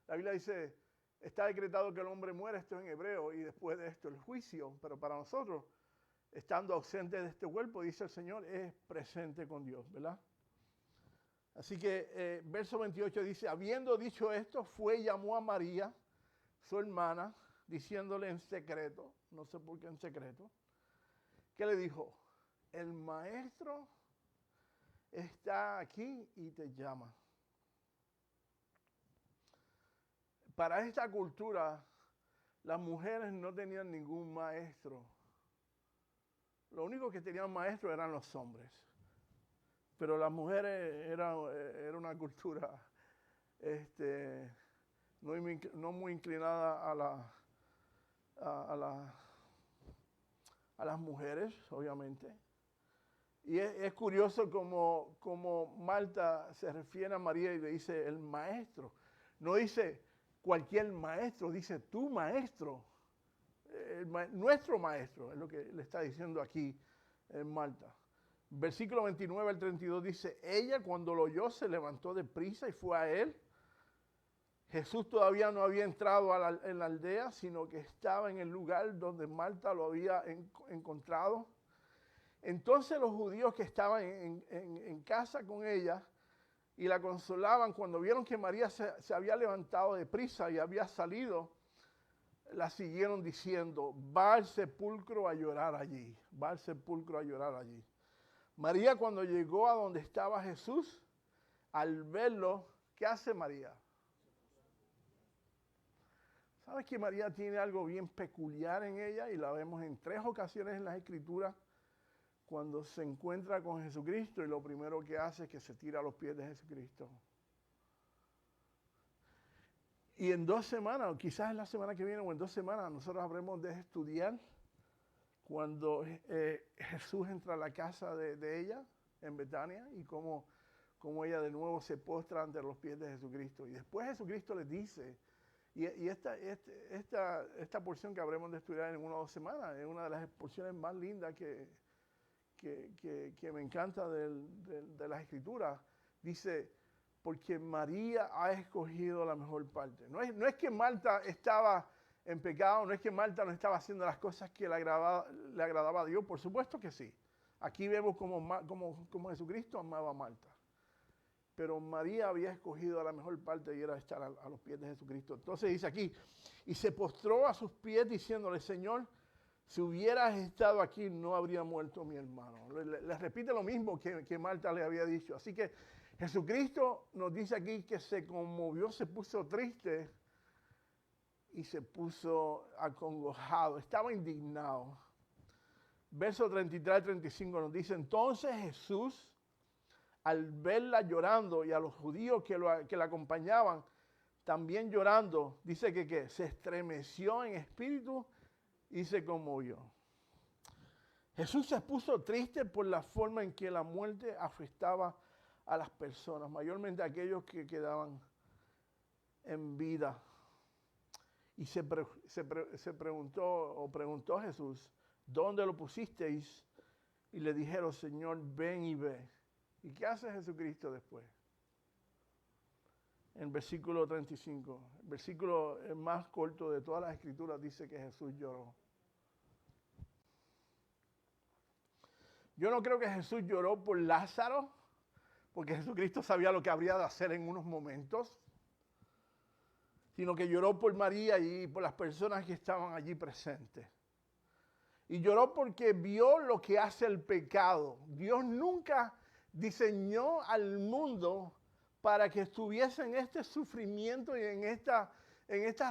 La Biblia dice, está decretado que el hombre muere, esto en hebreo, y después de esto el juicio. Pero para nosotros, estando ausente de este cuerpo, dice el Señor, es presente con Dios, ¿verdad? Así que verso 28 dice, habiendo dicho esto, fue y llamó a María, su hermana, diciéndole en secreto, no sé por qué en secreto, que le dijo, el maestro está aquí y te llama. Para esta cultura, las mujeres no tenían ningún maestro. Lo único que tenían maestro eran los hombres. Pero las mujeres era una cultura no muy inclinada a las mujeres, obviamente. Y es curioso como Marta se refiere a María y le dice el maestro. No dice cualquier maestro, dice tu maestro. Nuestro maestro, es lo que le está diciendo aquí Marta. Versículo 29 al 32 dice, ella cuando lo oyó se levantó deprisa y fue a él. Jesús todavía no había entrado en la aldea, sino que estaba en el lugar donde Marta lo había encontrado. Entonces los judíos que estaban en casa con ella y la consolaban, cuando vieron que María se había levantado deprisa y había salido, la siguieron diciendo, va al sepulcro a llorar allí, va al sepulcro a llorar allí. María cuando llegó a donde estaba Jesús, al verlo, ¿qué hace María? ¿Sabes que María tiene algo bien peculiar en ella? Y la vemos en 3 ocasiones en las Escrituras, cuando se encuentra con Jesucristo y lo primero que hace es que se tira a los pies de Jesucristo. Y en 2 semanas, o quizás en la semana que viene o en 2 semanas, nosotros habremos de estudiar cuando Jesús entra a la casa de ella en Betania y cómo ella de nuevo se postra ante los pies de Jesucristo. Y después Jesucristo les dice, y esta porción que habremos de estudiar en 1 o 2 semanas es una de las porciones más lindas que me encanta de las Escrituras. Dice, porque María ha escogido la mejor parte. No es que Marta estaba en pecado, no es que Marta no estaba haciendo las cosas que le agradaba a Dios, por supuesto que sí. Aquí vemos como Jesucristo amaba a Marta. Pero María había escogido la mejor parte y era estar a los pies de Jesucristo. Entonces dice aquí, y se postró a sus pies diciéndole, Señor, si hubieras estado aquí no habría muerto mi hermano. Le repite lo mismo que Marta le había dicho. Así que Jesucristo nos dice aquí que se conmovió, se puso triste y se puso acongojado, estaba indignado. Verso 33 al 35 nos dice, entonces Jesús, al verla llorando y a los judíos que la acompañaban también llorando, dice que se estremeció en espíritu y se conmovió. Jesús se puso triste por la forma en que la muerte afectaba a las personas, mayormente a aquellos que quedaban en vida. Y se preguntó Jesús, ¿dónde lo pusisteis? Y le dijeron, Señor, ven y ve. ¿Y qué hace Jesucristo después? en el versículo 35. El versículo más corto de todas las escrituras dice que Jesús lloró. Yo no creo que Jesús lloró por Lázaro, porque Jesucristo sabía lo que habría de hacer en unos momentos, sino que lloró por María y por las personas que estaban allí presentes. Y lloró porque vio lo que hace el pecado. Dios nunca diseñó al mundo para que estuviese en este sufrimiento y en esta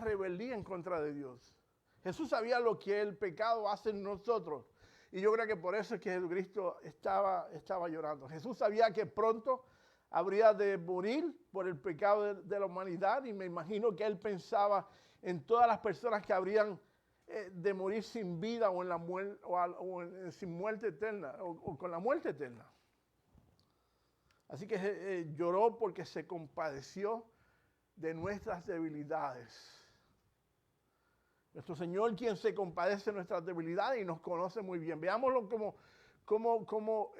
rebeldía en contra de Dios. Jesús sabía lo que el pecado hace en nosotros. Y yo creo que por eso es que Jesucristo estaba llorando. Jesús sabía que pronto habría de morir por el pecado de la humanidad, y me imagino que él pensaba en todas las personas que habrían de morir sin vida o, sin muerte eterna, o con la muerte eterna. Así que lloró porque se compadeció de nuestras debilidades. Nuestro Señor, quien se compadece de nuestras debilidades y nos conoce muy bien. Veámoslo como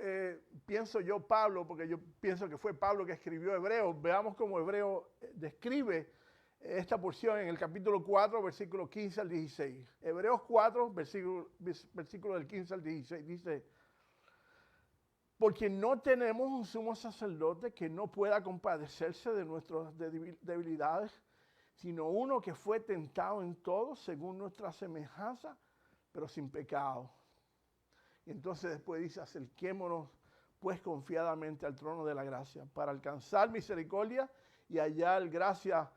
pienso yo Pablo, porque yo pienso que fue Pablo que escribió Hebreos. Veamos cómo Hebreos describe esta porción en el capítulo 4, versículo 15 al 16. Hebreos 4, versículo del 15 al 16, dice: porque no tenemos un sumo sacerdote que no pueda compadecerse de nuestras debilidades, sino uno que fue tentado en todo según nuestra semejanza, pero sin pecado. Y entonces después dice: acerquémonos pues confiadamente al trono de la gracia, para alcanzar misericordia y hallar gracia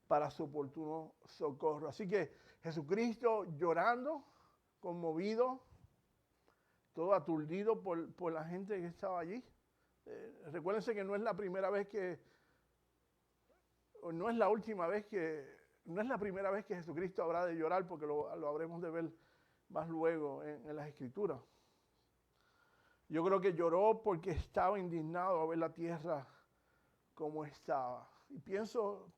para su oportuno socorro. Así que Jesucristo llorando, conmovido, todo aturdido por la gente que estaba allí. Recuérdense que no es la primera vez no es la última vez no es la primera vez que Jesucristo habrá de llorar, porque lo habremos de ver más luego en las Escrituras. Yo creo que lloró porque estaba indignado a ver la tierra como estaba. Y pienso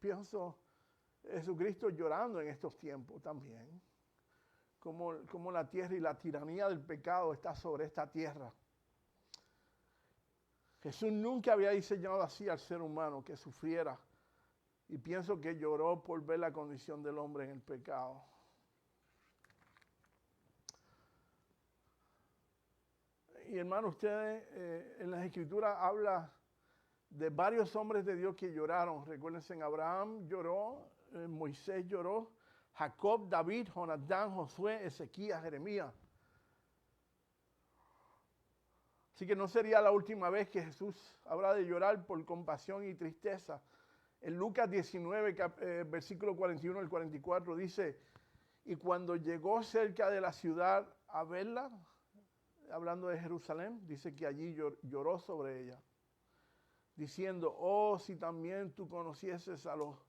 Jesucristo llorando en estos tiempos también. Como la tierra y la tiranía del pecado está sobre esta tierra. Jesús nunca había diseñado así al ser humano, que sufriera. Y pienso que lloró por ver la condición del hombre en el pecado. Y hermano, ustedes en las Escrituras habla de varios hombres de Dios que lloraron. Recuérdense, Abraham lloró, Moisés lloró, Jacob, David, Jonatán, Josué, Ezequías, Jeremías. Así que no sería la última vez que Jesús habrá de llorar por compasión y tristeza. En Lucas 19, versículo 41 al 44 dice: y cuando llegó cerca de la ciudad a verla, hablando de Jerusalén, dice que allí lloró sobre ella, diciendo: oh, si también tú conocieses a los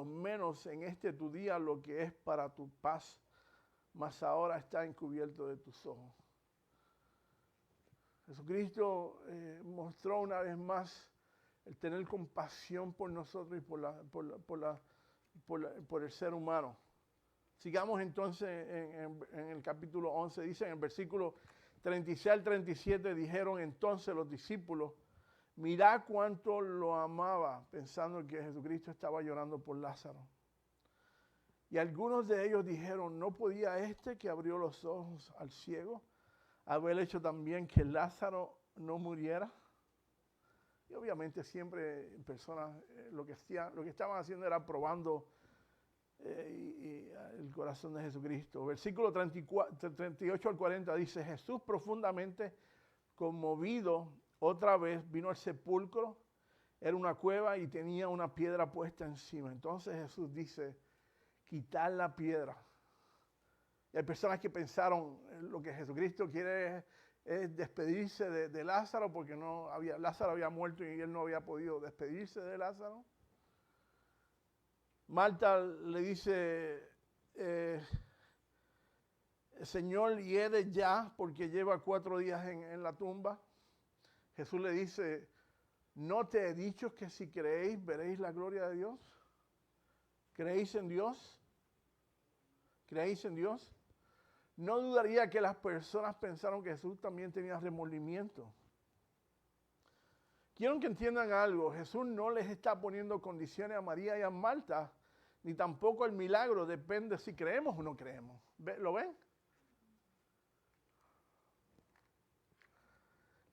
menos en este tu día lo que es para tu paz, mas ahora está encubierto de tus ojos. Jesucristo mostró una vez más el tener compasión por nosotros y por el ser humano. Sigamos entonces en el capítulo 11. Dice en el versículo 36 al 37, dijeron entonces los discípulos: mirad cuánto lo amaba, pensando que Jesucristo estaba llorando por Lázaro. Y algunos de ellos dijeron: ¿no podía este que abrió los ojos al ciego haber hecho también que Lázaro no muriera? Y obviamente siempre personas lo que estaban haciendo era probando el corazón de Jesucristo. Versículo 38 al 40 dice: Jesús, profundamente conmovido, otra vez vino al sepulcro. Era una cueva y tenía una piedra puesta encima. Entonces Jesús dice: quitar la piedra. Y hay personas que pensaron lo que Jesucristo quiere es despedirse de Lázaro, porque Lázaro había muerto y él no había podido despedirse de Lázaro. Marta le dice: Señor, hiede ya, porque lleva 4 días en la tumba. Jesús le dice: ¿no te he dicho que si creéis veréis la gloria de Dios? ¿Creéis en Dios? ¿Creéis en Dios? No dudaría que las personas pensaron que Jesús también tenía remordimiento. quiero que entiendan algo. Jesús no les está poniendo condiciones a María y a Marta, ni tampoco el milagro depende si creemos o no creemos. ¿Lo ven?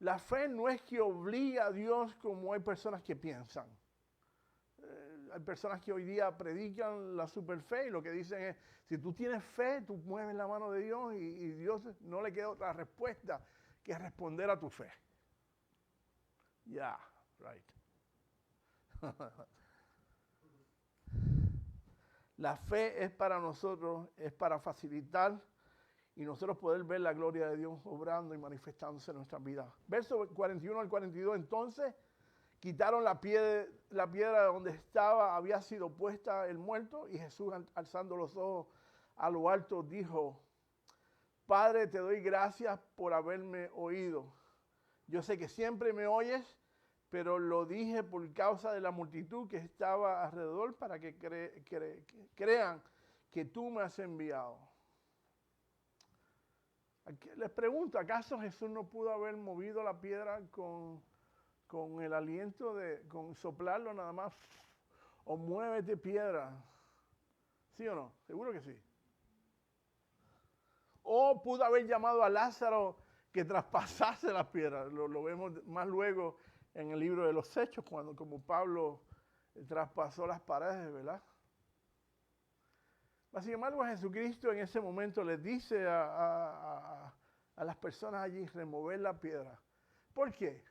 La fe no es que obliga a Dios como hay personas que piensan. Hay personas que hoy día predican la superfe y lo que dicen es, si tú tienes fe, tú mueves la mano de Dios y Dios no le queda otra respuesta que responder a tu fe. Yeah, right. La fe es para nosotros, es para facilitar y nosotros poder ver la gloria de Dios obrando y manifestándose en nuestras vidas. Verso 41 al 42, entonces quitaron la piedra donde había sido puesta el muerto, y Jesús, alzando los ojos a lo alto, dijo, Padre, te doy gracias por haberme oído. Yo sé que siempre me oyes, pero lo dije por causa de la multitud que estaba alrededor para que crean que tú me has enviado. Les pregunto, ¿acaso Jesús no pudo haber movido la piedra con el aliento con soplarlo nada más? O muévete piedra. ¿Sí o no? Seguro que sí. O pudo haber llamado a Lázaro que traspasase la piedra. Lo vemos más luego en el libro de los Hechos, cuando como Pablo traspasó las paredes, ¿verdad? Sin embargo, Jesucristo en ese momento les dice a las personas allí remover la piedra. ¿Por qué?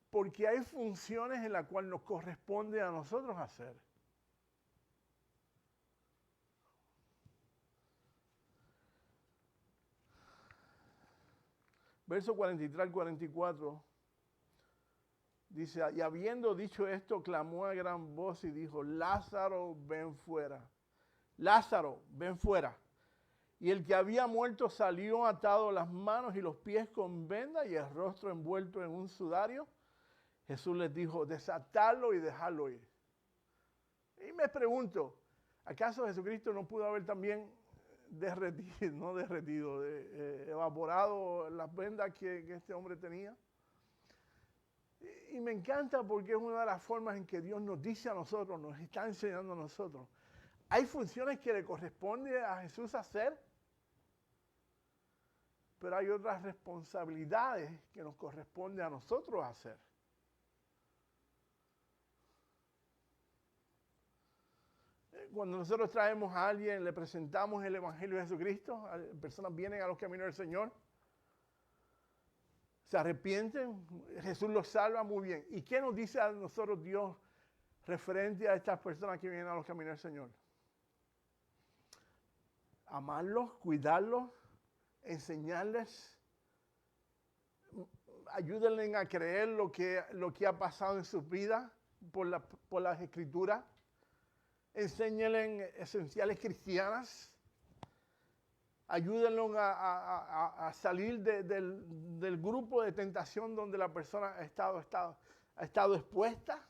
Porque hay funciones en las cuales nos corresponde a nosotros hacer. Verso 43 al 44 dice, y habiendo dicho esto, clamó a gran voz y dijo, Lázaro, ven fuera. Lázaro, ven fuera. Y el que había muerto salió atado las manos y los pies con venda y el rostro envuelto en un sudario. Jesús les dijo, desatadlo y dejadlo ir. Y me pregunto, ¿acaso Jesucristo no pudo haber también evaporado las vendas que este hombre tenía? Y me encanta porque es una de las formas en que Dios nos dice a nosotros, nos está enseñando a nosotros. Hay funciones que le corresponde a Jesús hacer, pero hay otras responsabilidades que nos corresponde a nosotros hacer. Cuando nosotros traemos a alguien, le presentamos el Evangelio de Jesucristo, personas vienen a los caminos del Señor, se arrepienten, Jesús los salva, muy bien. ¿Y qué nos dice a nosotros Dios referente a estas personas que vienen a los caminos del Señor? Amarlos, cuidarlos, enseñarles, ayúdenles a creer lo que ha pasado en sus vidas por las Escrituras, enséñenles esenciales cristianas, ayúdenlos a salir del grupo de tentación donde la persona ha estado expuesta.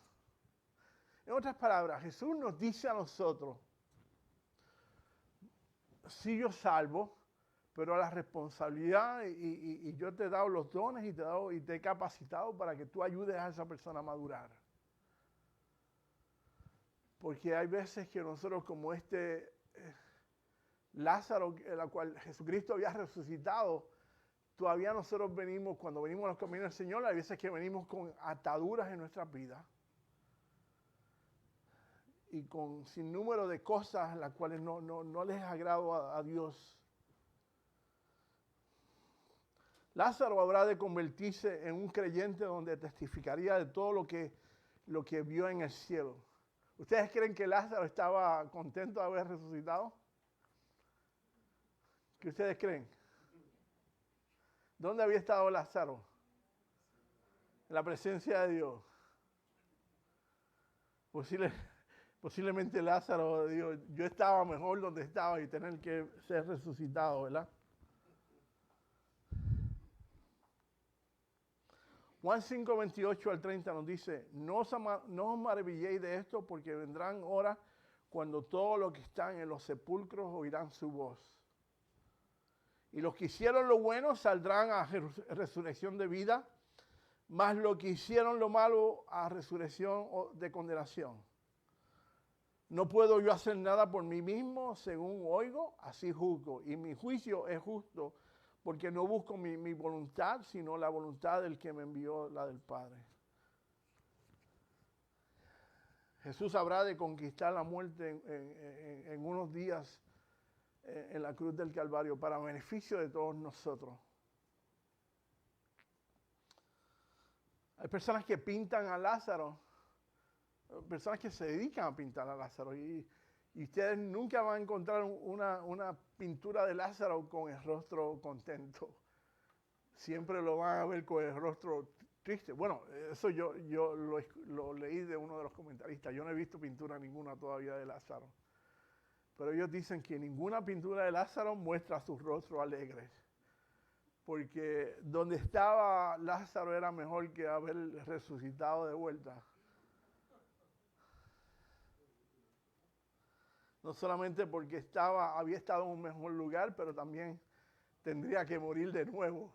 En otras palabras, Jesús nos dice a nosotros, sí, yo salvo, pero a la responsabilidad y yo te he dado los dones y te he capacitado para que tú ayudes a esa persona a madurar. Porque hay veces que nosotros, como Lázaro, la cual Jesucristo había resucitado, todavía nosotros cuando venimos a los caminos del Señor, hay veces que venimos con ataduras en nuestras vidas y con sinnúmero de cosas las cuales no les agrado a Dios. Lázaro habrá de convertirse en un creyente donde testificaría de todo lo que vio en el cielo. ¿Ustedes creen que Lázaro estaba contento de haber resucitado? ¿Qué ustedes creen? ¿Dónde había estado Lázaro? En la presencia de Dios. Posiblemente Lázaro dijo, yo estaba mejor donde estaba y tener que ser resucitado, ¿verdad? Juan 5, 28 al 30 nos dice, no os maravilléis de esto, porque vendrán horas cuando todos los que están en los sepulcros oirán su voz. Y los que hicieron lo bueno saldrán a resurrección de vida, Mas lo que hicieron lo malo a resurrección de condenación. No puedo yo hacer nada por mí mismo, según oigo, así juzgo. Y mi juicio es justo, porque no busco mi voluntad, sino la voluntad del que me envió, la del Padre. Jesús habrá de conquistar la muerte en unos días en la cruz del Calvario para beneficio de todos nosotros. Hay personas que pintan a Lázaro, personas que se dedican a pintar a Lázaro, y ustedes nunca van a encontrar una pintura de Lázaro con el rostro contento. Siempre lo van a ver con el rostro triste. Bueno, eso yo lo leí de uno de los comentaristas. Yo no he visto pintura ninguna todavía de Lázaro. Pero ellos dicen que ninguna pintura de Lázaro muestra su rostro alegre. Porque donde estaba Lázaro era mejor que haber resucitado de vuelta. No solamente porque había estado en un mejor lugar, pero también tendría que morir de nuevo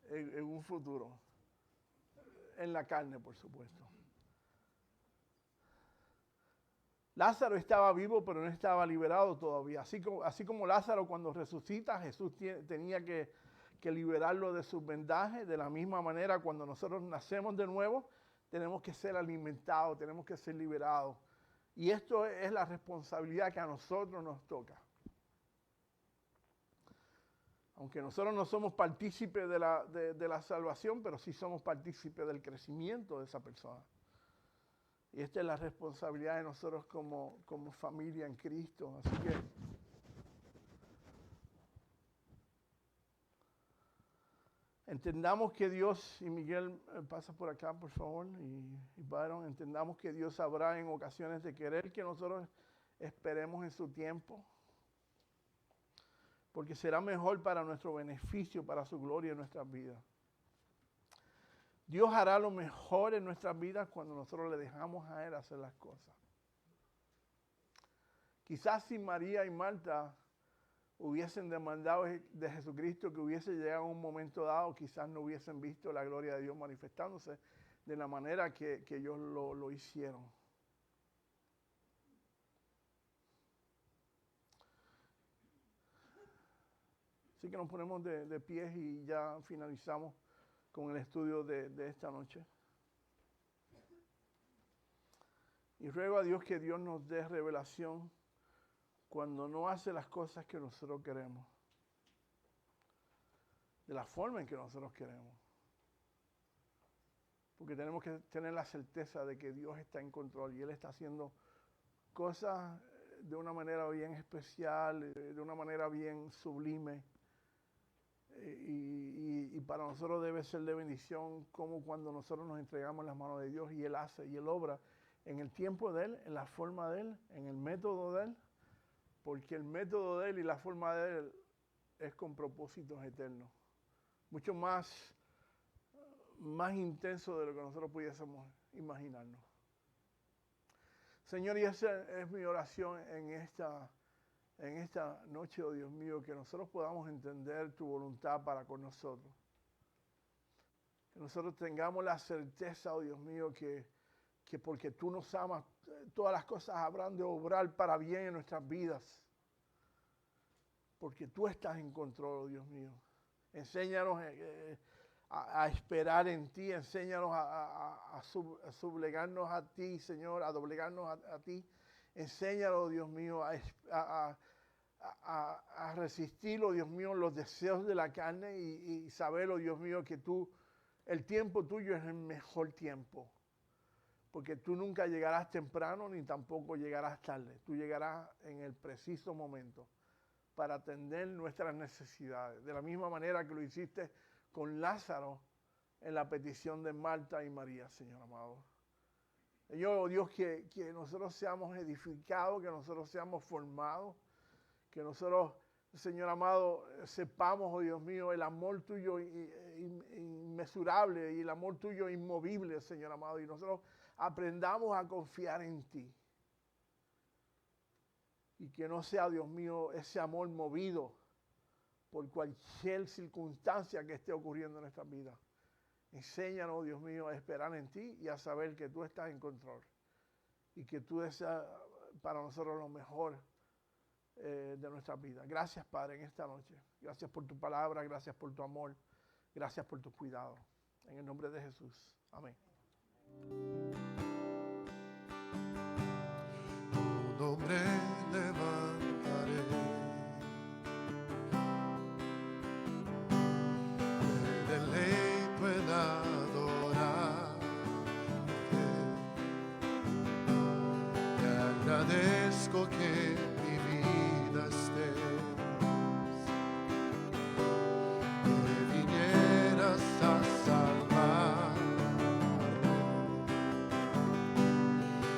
en un futuro. En la carne, por supuesto. Lázaro estaba vivo, pero no estaba liberado todavía. Así como Lázaro cuando resucita, Jesús tenía que liberarlo de sus vendajes. De la misma manera, cuando nosotros nacemos de nuevo, tenemos que ser alimentados, tenemos que ser liberados. Y esto es la responsabilidad que a nosotros nos toca. Aunque nosotros no somos partícipes de la salvación, pero sí somos partícipes del crecimiento de esa persona. Y esta es la responsabilidad de nosotros como familia en Cristo. Así que entendamos que Dios, y Miguel pasa por acá por favor, y Byron, entendamos que Dios habrá en ocasiones de querer que nosotros esperemos en su tiempo, porque será mejor para nuestro beneficio, para su gloria en nuestras vidas. Dios hará lo mejor en nuestras vidas cuando nosotros le dejamos a Él hacer las cosas. Quizás si María y Marta hubiesen demandado de Jesucristo que hubiese llegado un momento dado, quizás no hubiesen visto la gloria de Dios manifestándose de la manera que ellos lo hicieron. Así que nos ponemos de pies y ya finalizamos con el estudio de esta noche. Y ruego a Dios que Dios nos dé revelación cuando no hace las cosas que nosotros queremos, de la forma en que nosotros queremos. Porque tenemos que tener la certeza de que Dios está en control y Él está haciendo cosas de una manera bien especial, de una manera bien sublime. Y para nosotros debe ser de bendición como cuando nosotros nos entregamos en las manos de Dios y Él hace y Él obra en el tiempo de Él, en la forma de Él, en el método de Él, porque el método de Él y la forma de Él es con propósitos eternos, mucho más intenso de lo que nosotros pudiésemos imaginarnos. Señor, y esa es mi oración en esta noche, oh Dios mío, que nosotros podamos entender tu voluntad para con nosotros. Que nosotros tengamos la certeza, oh Dios mío, que porque tú nos amas, todas las cosas habrán de obrar para bien en nuestras vidas. Porque tú estás en control, oh Dios mío. Enséñanos a esperar en ti, enséñanos a sublegarnos a ti, Señor, a doblegarnos a ti. Enséñanos, Dios mío, a resistir, oh Dios mío, los deseos de la carne y saber, oh Dios mío, que el tiempo tuyo es el mejor tiempo. Porque tú nunca llegarás temprano ni tampoco llegarás tarde. Tú llegarás en el preciso momento para atender nuestras necesidades. De la misma manera que lo hiciste con Lázaro en la petición de Marta y María, Señor amado. Señor, oh Dios, que nosotros seamos edificados, que nosotros seamos formados, que nosotros, Señor amado, sepamos, oh Dios mío, el amor tuyo inmesurable y el amor tuyo inmovible, Señor amado, y nosotros aprendamos a confiar en ti. Y que no sea, Dios mío, ese amor movido por cualquier circunstancia que esté ocurriendo en nuestras vidas, Enséñanos, Dios mío, a esperar en ti y a saber que tú estás en control y que tú deseas para nosotros lo mejor de nuestra vida. Gracias, Padre, en esta noche. Gracias por tu palabra, gracias por tu amor, gracias por tu cuidado. En el nombre de Jesús. Amén. Tu nombre levantaré, me deleito en adorarte, te agradezco que mi vida estés, que vinieras a salvarme.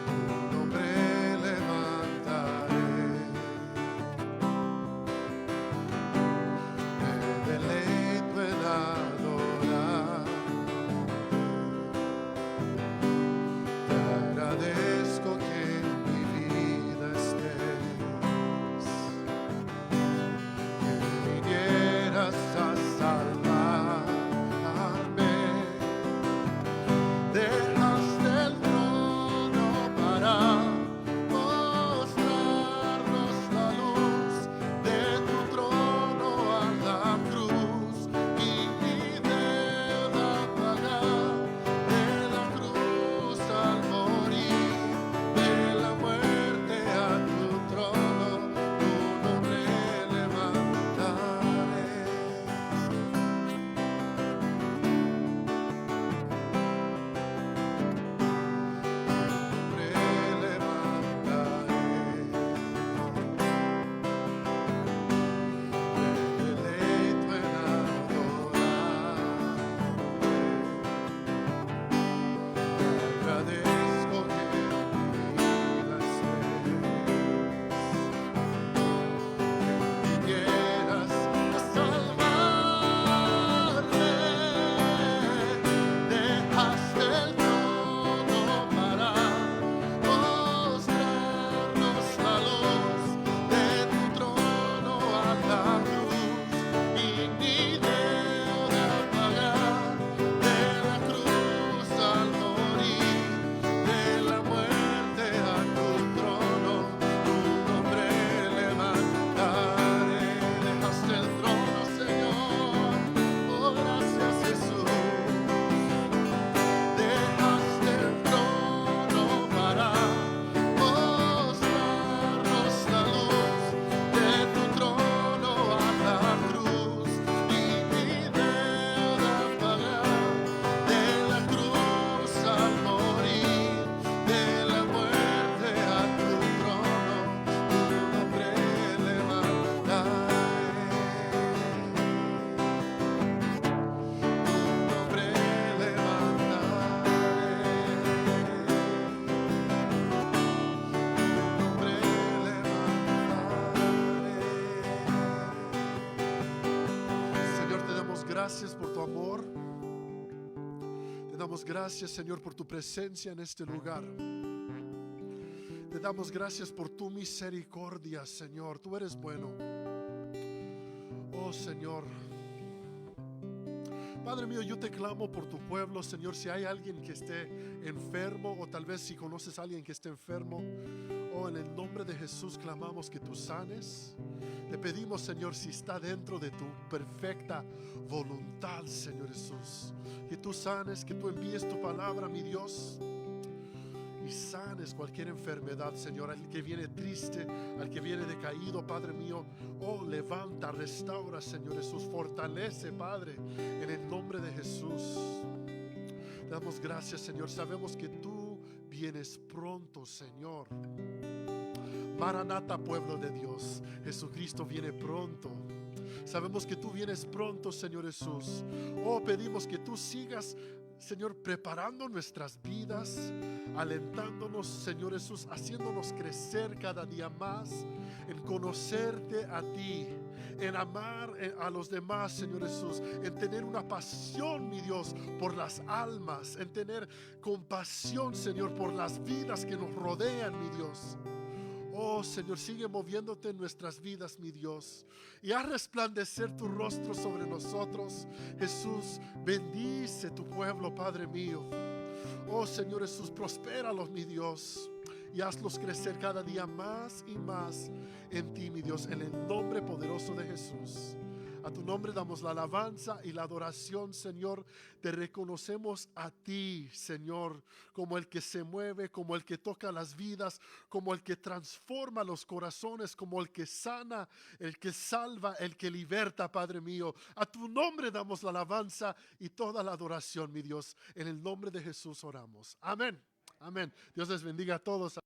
Tu nombre levantaré, me deleito en adorar, te agradezco que mi vida estés, que vinieras a salvarme. Dejaste el trono para mostrarnos la luz de tu trono a la cruz y mi deuda pagar, de la cruz al morir, de la muerte a tu trono, tu nombre levantaré. Dejaste el trono para mostrarnos la luz de tu trono a la cruz y mi deuda pagar, de la cruz al morir, de la muerte a tu trono, tu nombre levantaré. Dejaste el trono, Señor, oh gracias Jesús. Dejaste el trono para mostrarnos la luz de tu trono a la cruz y mi deuda pagar, de la cruz al morir, de la muerte a tu trono, tu nombre levantaré. Señor, te damos gracias por tu amor. Te damos gracias, Señor, por tu presencia en este lugar. Te damos gracias por tu misericordia, Señor. Tú eres bueno. Oh, Señor. Padre mío, yo te clamo por tu pueblo, Señor. Si hay alguien que esté enfermo, o tal vez si conoces a alguien que esté enfermo, en el nombre de Jesús clamamos que tú sanes. Te pedimos, Señor, si está dentro de tu perfecta voluntad, Señor Jesús, que tú sanes, que tú envíes tu palabra, mi Dios, y sanes cualquier enfermedad, Señor. Al que viene triste, al que viene decaído, Padre mío, levanta, restaura, Señor Jesús, fortalece, Padre, en el nombre de Jesús. Te damos gracias, Señor. Sabemos que tú vienes pronto, Señor. Maranata, pueblo de Dios. Jesucristo viene pronto. Sabemos que tú vienes pronto, Señor Jesús. Pedimos que tú sigas, Señor, preparando nuestras vidas, alentándonos, Señor Jesús, haciéndonos crecer cada día más en conocerte a ti, en amar a los demás, Señor Jesús, en tener una pasión, mi Dios, por las almas, en tener compasión, Señor, por las vidas que nos rodean, mi Dios. Oh Señor, sigue moviéndote en nuestras vidas, mi Dios, y haz resplandecer tu rostro sobre nosotros. Jesús, bendice tu pueblo, Padre mío. Oh Señor Jesús, prospéralos, mi Dios, y hazlos crecer cada día más y más en ti, mi Dios, en el nombre poderoso de Jesús. A tu nombre damos la alabanza y la adoración, Señor. Te reconocemos a ti, Señor, como el que se mueve, como el que toca las vidas, como el que transforma los corazones, como el que sana, el que salva, el que liberta, Padre mío. A tu nombre damos la alabanza y toda la adoración, mi Dios. En el nombre de Jesús oramos. Amén. Amén. Dios les bendiga a todos.